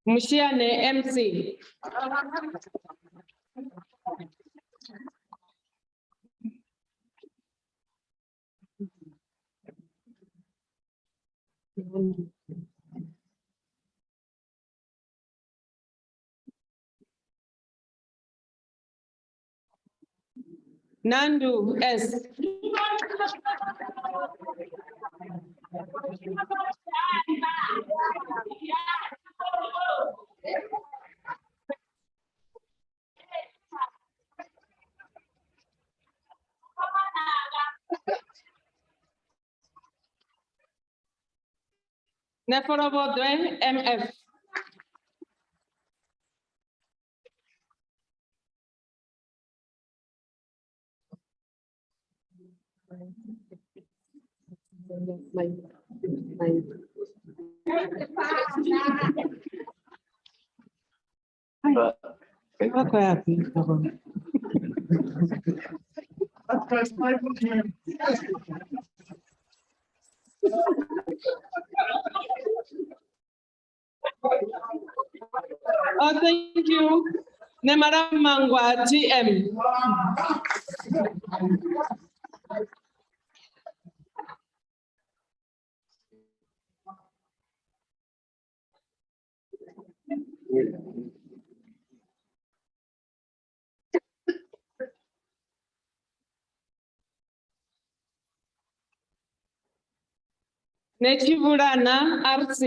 Mushiane MC. Nandu S. Neforobodwe MF. Wako yapi? Oh, thank you. Nemara Mangwa GM. Nechivurana RC.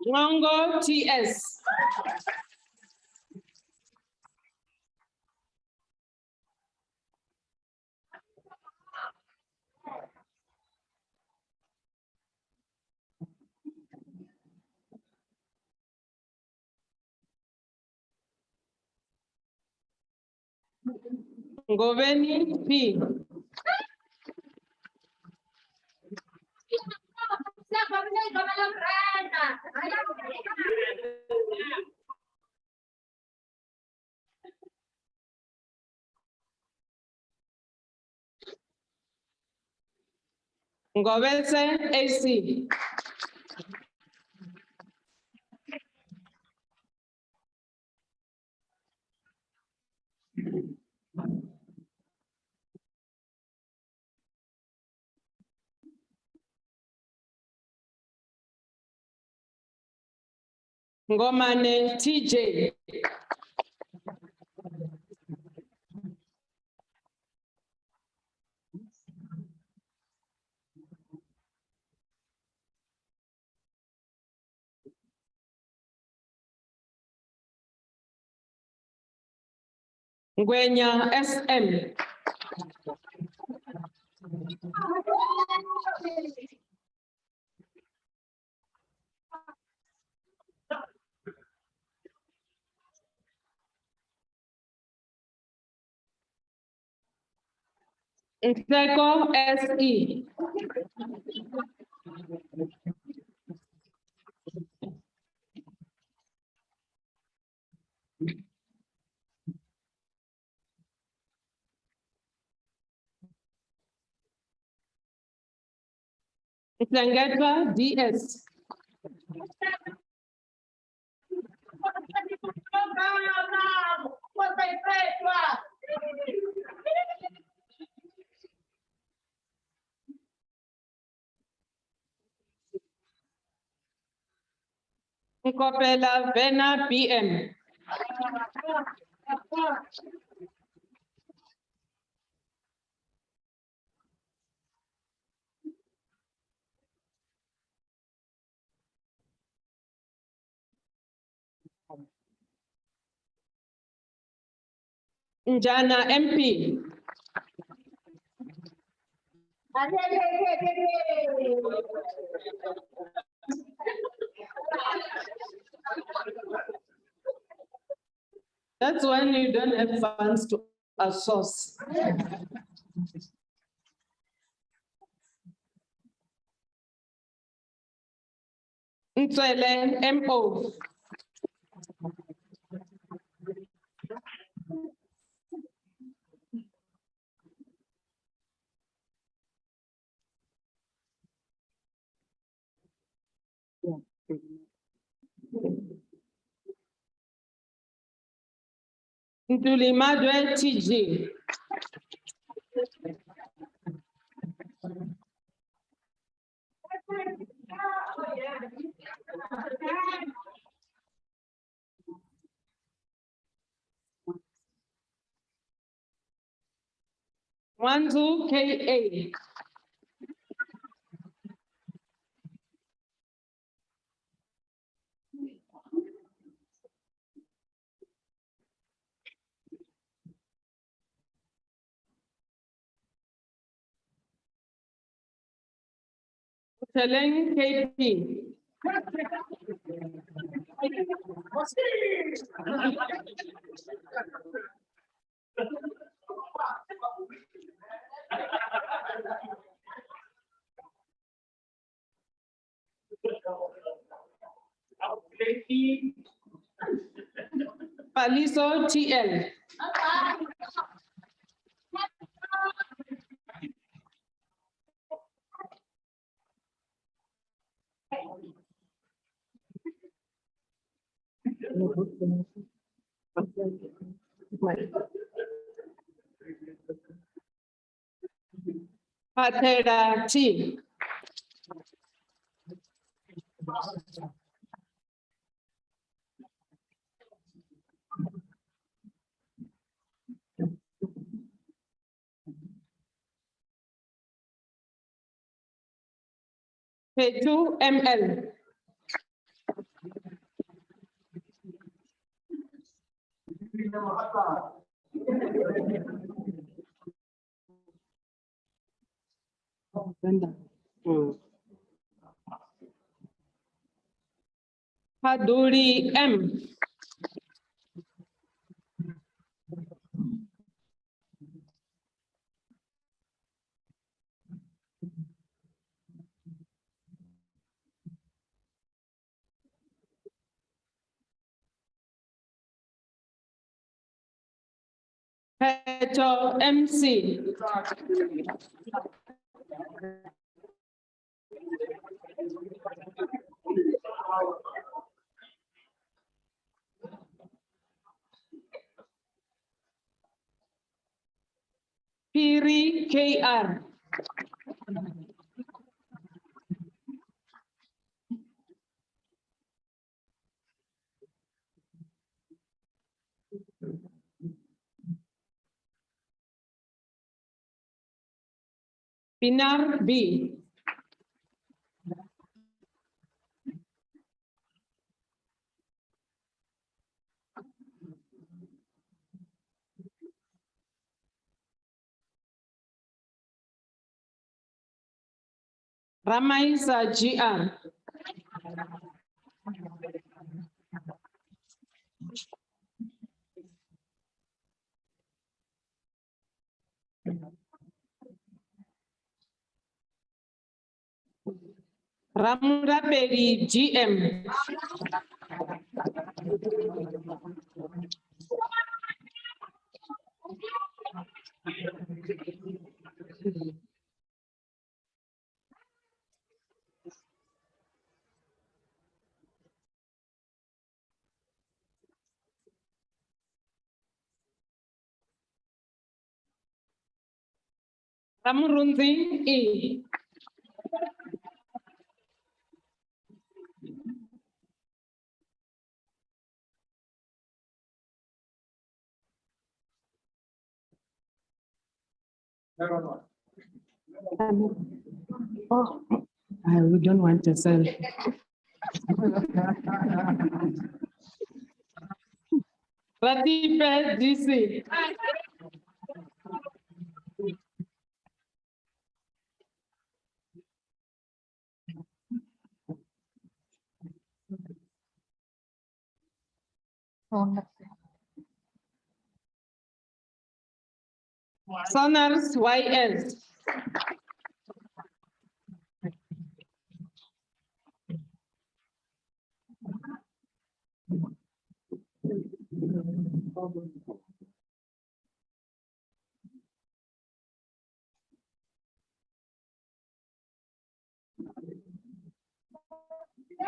Ngongo TS. Goveni P. Ngobese AC. Ngomane TJ. Ngwenya SM. Nseko SE. Nsengetwa DS. Nkopela Vena PM. Njana MP. That's when you don't have funds to outsource. Ntswele MO. Ntulimadwe TG. Mwanzu KA. Teleng KP. Paliso TL. Patera T. P2 ML. Paduri M. Peto MC. Piri KR. Pinar B. Ramaisa GR. Ramuraperi GM. Ramurunzi E. Oh, we don't want to sell. Ratife DC. Sonars YS.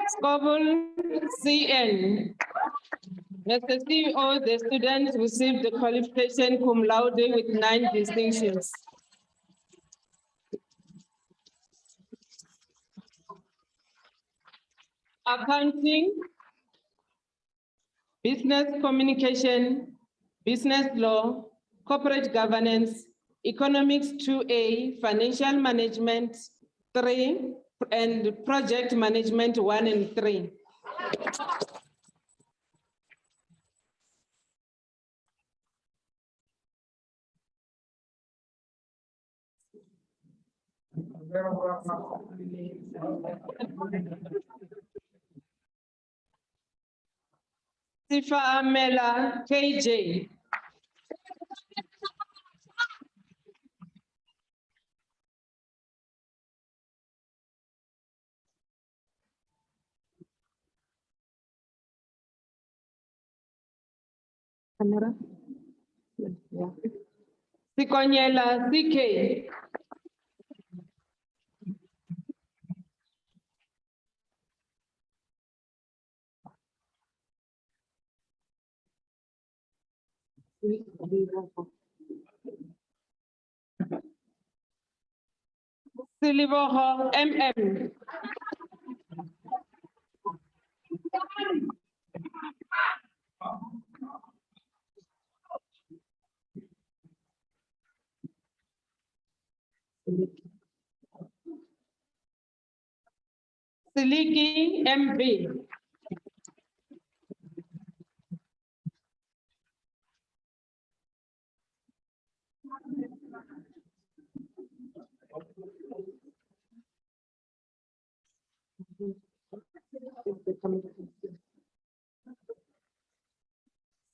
Scoville CN. Mr. CEO, the students received the qualification cum laude with 9 distinctions. Accounting, business communication, business law, corporate governance, economics 2A, financial management 3, and project management 1 and 3. Sifa Amela KJ. Camera. Yeah. Sikonyela CK. Silivoho MM. Siliki MB.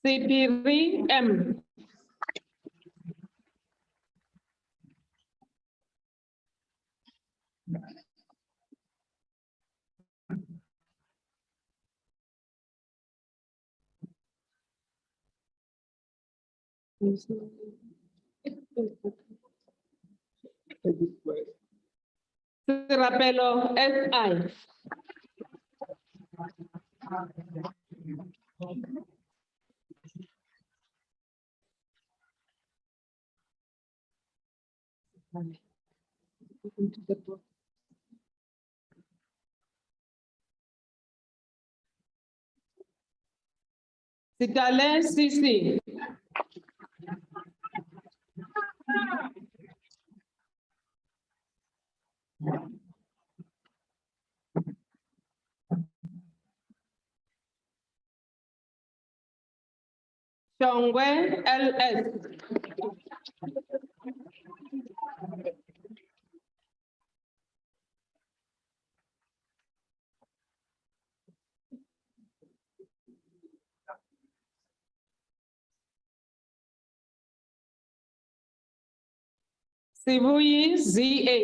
Sipiri M. Sirapelo, SI. Sitale, CC. Chongwe, LS. Sibuyi, ZA.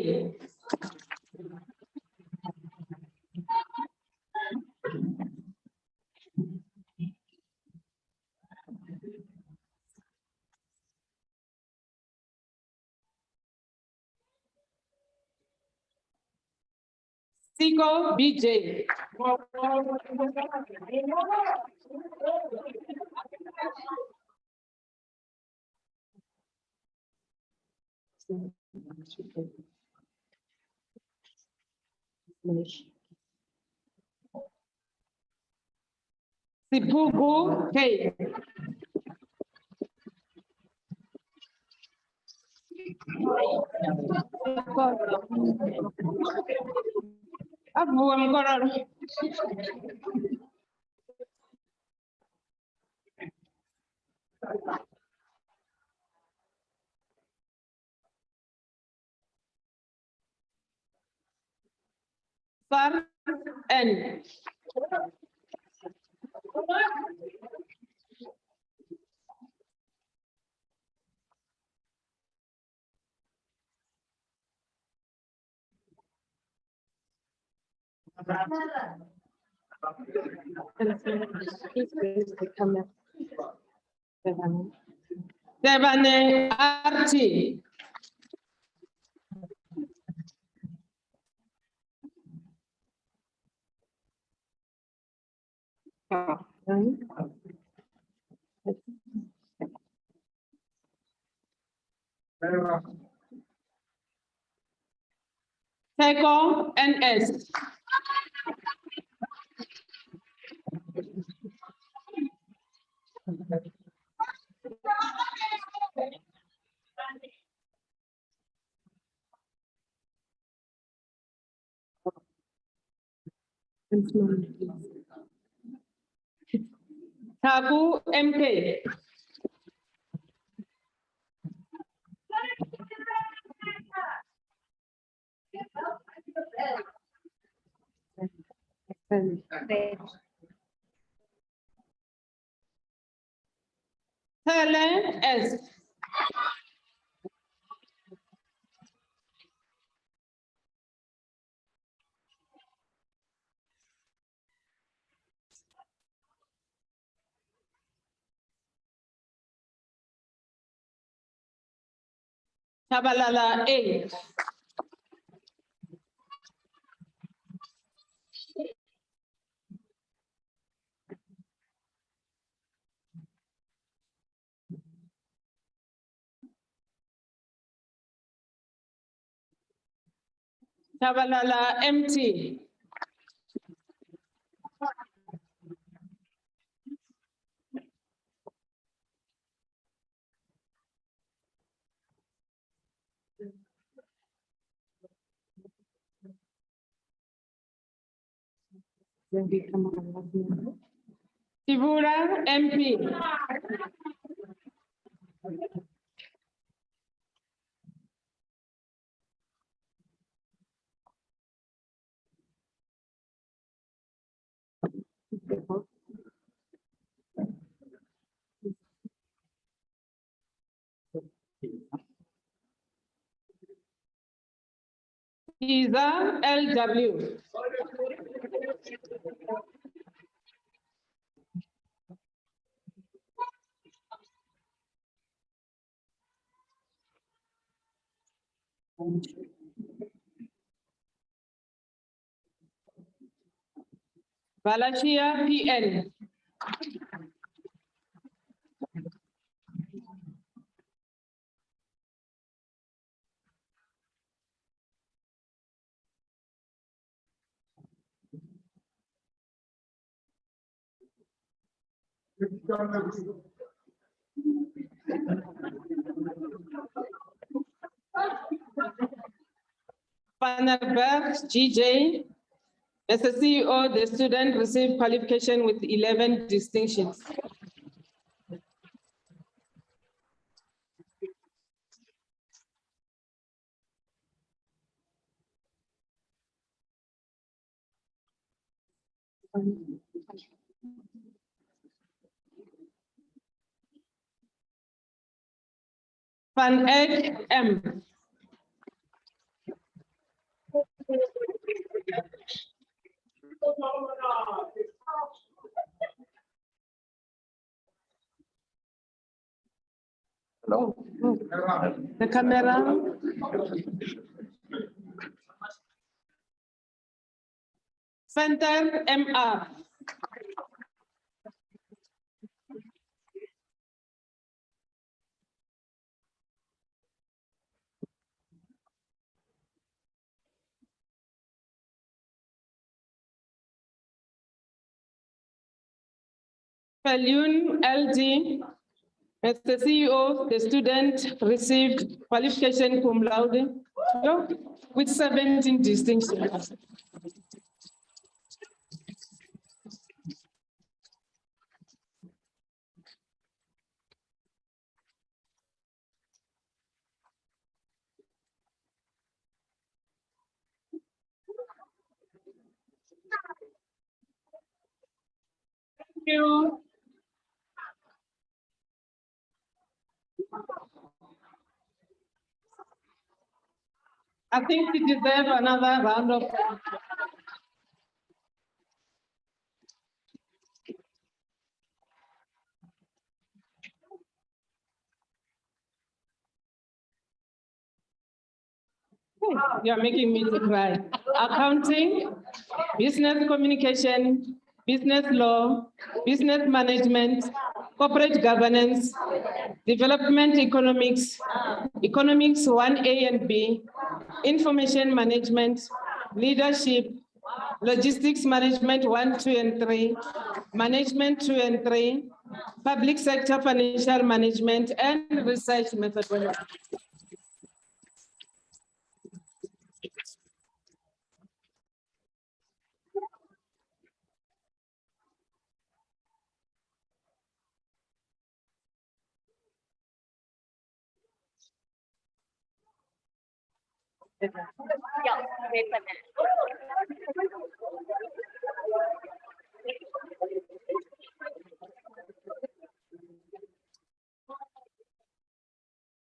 Sigo, BJ. Sibugu, K. Abu Mkororo. Far N. Devane RT. Teko NS. Tabu MK. Helen S. Tabalala A. Tabalala MT. Tivura MP. Iza LW. Valashia PN. Vanderberg GJ. As the CEO, the student received qualification with 11 distinctions. Van Eyck M. Hello. The camera. Center MR. Falyun LD. As the CEO, the student received qualification cum laude with 17 distinctions. Thank you. I think we deserve another round of applause. You're making me to cry. Accounting, business communication, business law, business management, corporate governance, development economics, economics 1A and B, information management, leadership, logistics management 1, 2, and 3, management 2 and 3, public sector financial management, and research methodology.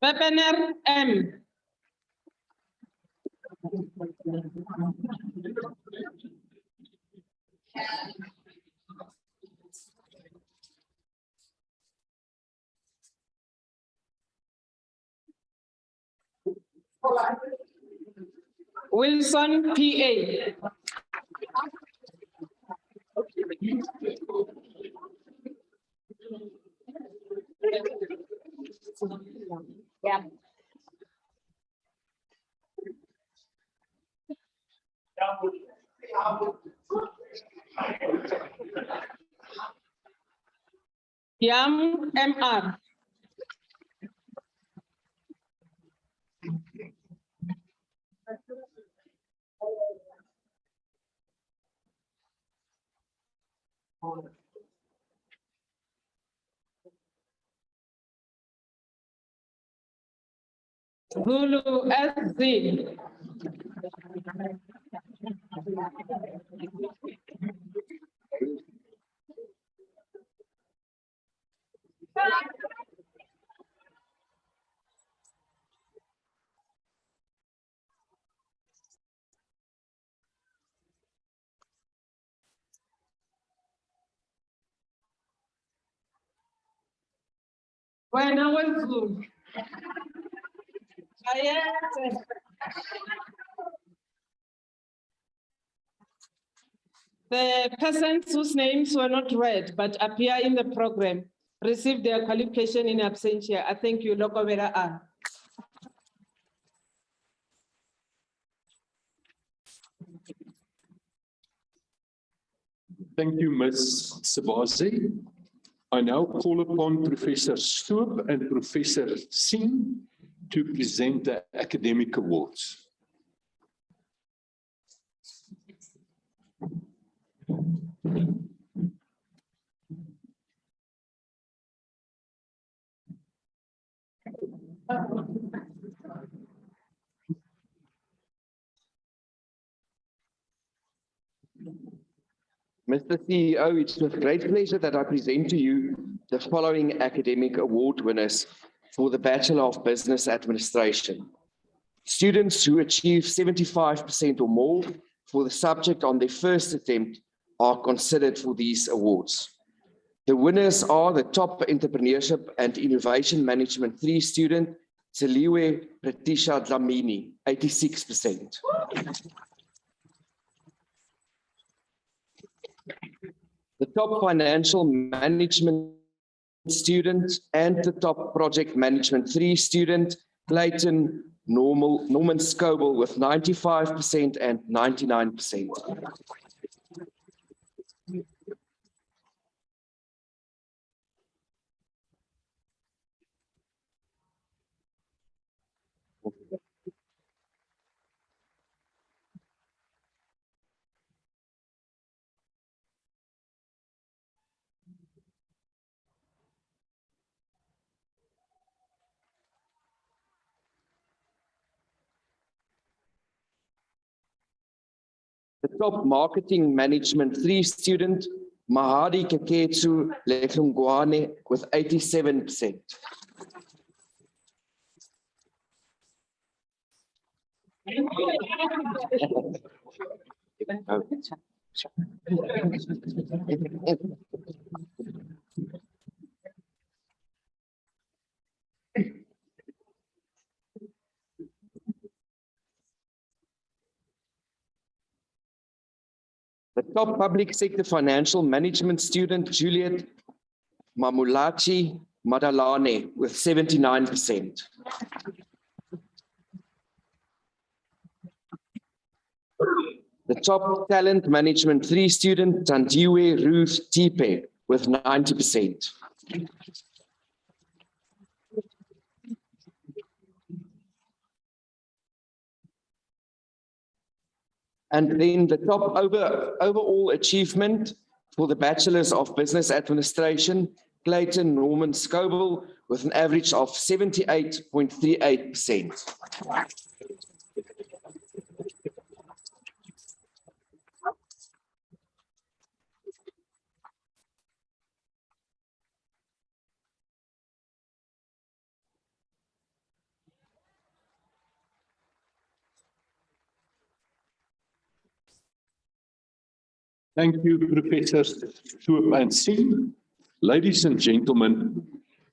Webinar M. Wilson PA. Yeah. Yam MR. Zulu SZ. When I was good. The persons whose names were not read but appear in the program received their qualification in absentia. I thank you, Lokobera A. Thank you, Ms. Sebazi. I now call upon Professor Stoop and Professor Singh to present the academic awards. Mr. CEO, it's with great pleasure that I present to you the following academic award winners for the Bachelor of Business Administration. Students who achieve 75% or more for the subject on their first attempt are considered for these awards. The winners are the top Entrepreneurship and Innovation Management 3 student, Seliwe Pratisha Dlamini, 86%. The top Financial Management student and the top Project Management 3 student, Clayton Norman Scoble, with 95% and 99%. The top Marketing Management 3 student, Mahadi Keketsu Leklungwane, with 87%. The top Public Sector Financial Management student, Juliet Mamulachi Madalane, with 79%. The top Talent Management 3 student, Tandiwe Ruth Tipe, with 90%. And then the top overall achievement for the Bachelors of Business Administration, Clayton Norman Scoble, with an average of 78.38%. Thank you, Professor Stoop and Singh. Ladies and gentlemen,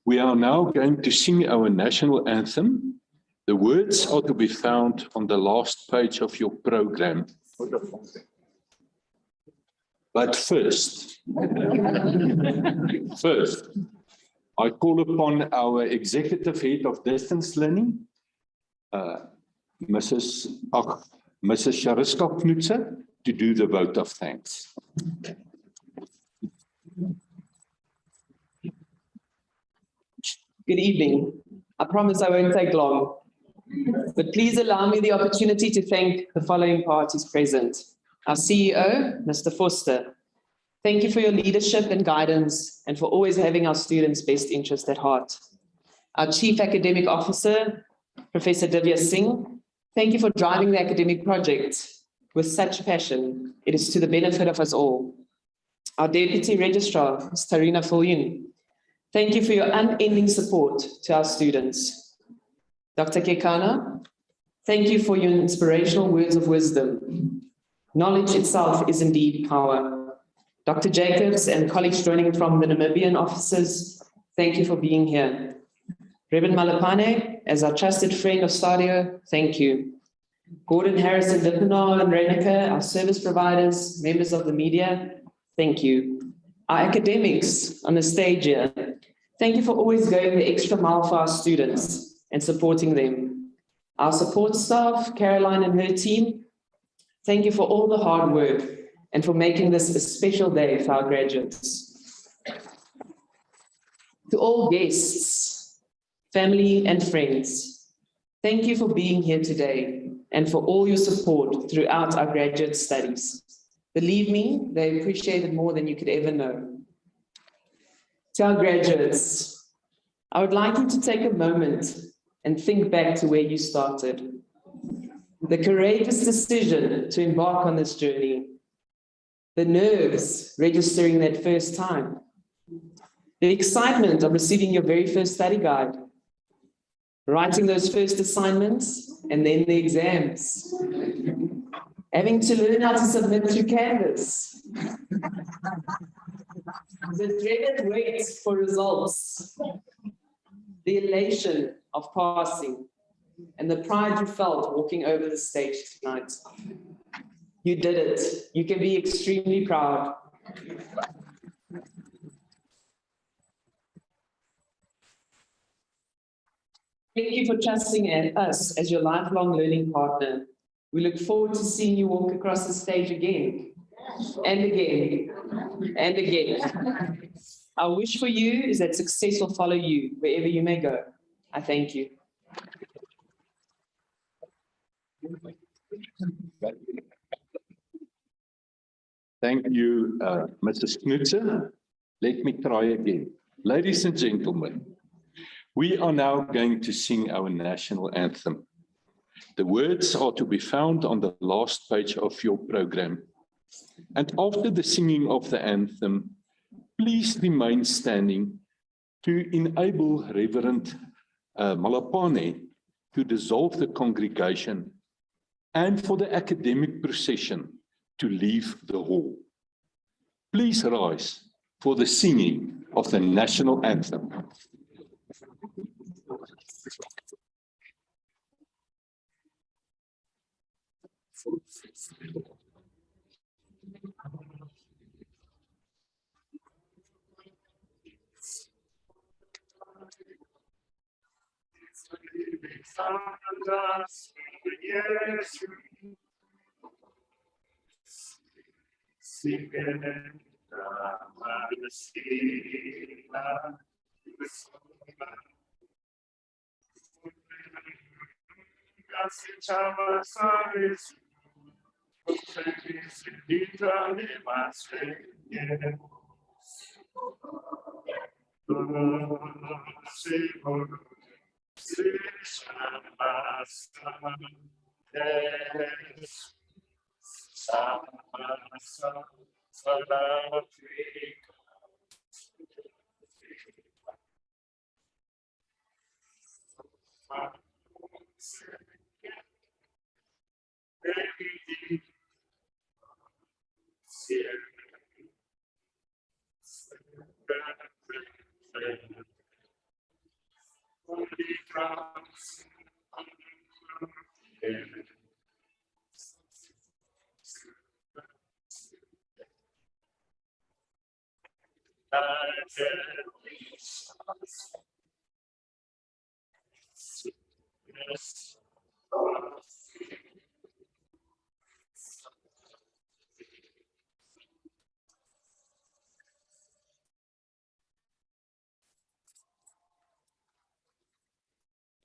we are now going to sing our national anthem. The words are to be found on the last page of your program. But first, I call upon our Executive Head of Distance Learning, Mrs. Shariska Knutse, to do the vote of thanks. Good evening. I promise I won't take long, but please allow me the opportunity to thank the following parties present. Our CEO, Mr. Foster. Thank you for your leadership and guidance and for always having our students' best interest at heart. Our Chief Academic Officer, Professor Divya Singh. Thank you for driving the academic project with such passion. It is to the benefit of us all. Our Deputy Registrar, Ms. Tarina Fulyun. Thank you for your unending support to our students. Dr. Kekana, thank you for your inspirational words of wisdom. Knowledge itself is indeed power. Dr. Jacobs and colleagues joining from the Namibian offices, thank you for being here. Reverend Malapane, as our trusted friend of STADIO, thank you. Gordon, Harrison, Lippenaar, and Reneke, our service providers, members of the media, thank you. Our academics on the stage here, thank you for always going the extra mile for our students and supporting them. Our support staff, Caroline and her team, thank you for all the hard work and for making this a special day for our graduates. To all guests, family and friends, thank you for being here today and for all your support throughout our graduate studies. Believe me, they appreciate it more than you could ever know. To our graduates, I would like you to take a moment and think back to where you started. The courageous decision to embark on this journey, the nerves registering that first time, the excitement of receiving your very first study guide, writing those first assignments, and then the exams, having to learn how to submit through Canvas, the dreaded wait for results, the elation of passing, and the pride you felt walking over the stage tonight. You did it. You can be extremely proud. Thank you for trusting in us as your lifelong learning partner. We look forward to seeing you walk across the stage again, and again, and again. Our wish for you is that success will follow you wherever you may go. I thank you. Thank you, Mrs. Knutsen. Let me try again. Ladies and gentlemen, we are now going to sing our national anthem. The words are to be found on the last page of your program. And after the singing of the anthem, please remain standing to enable Reverend Malapane to dissolve the congregation and for the academic procession to leave the hall. Please rise for the singing of the national anthem.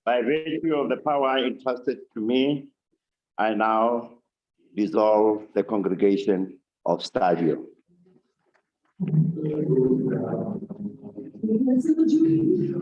By virtue of the power entrusted to me, I now dissolve the congregation of STADIO. Members of the jury,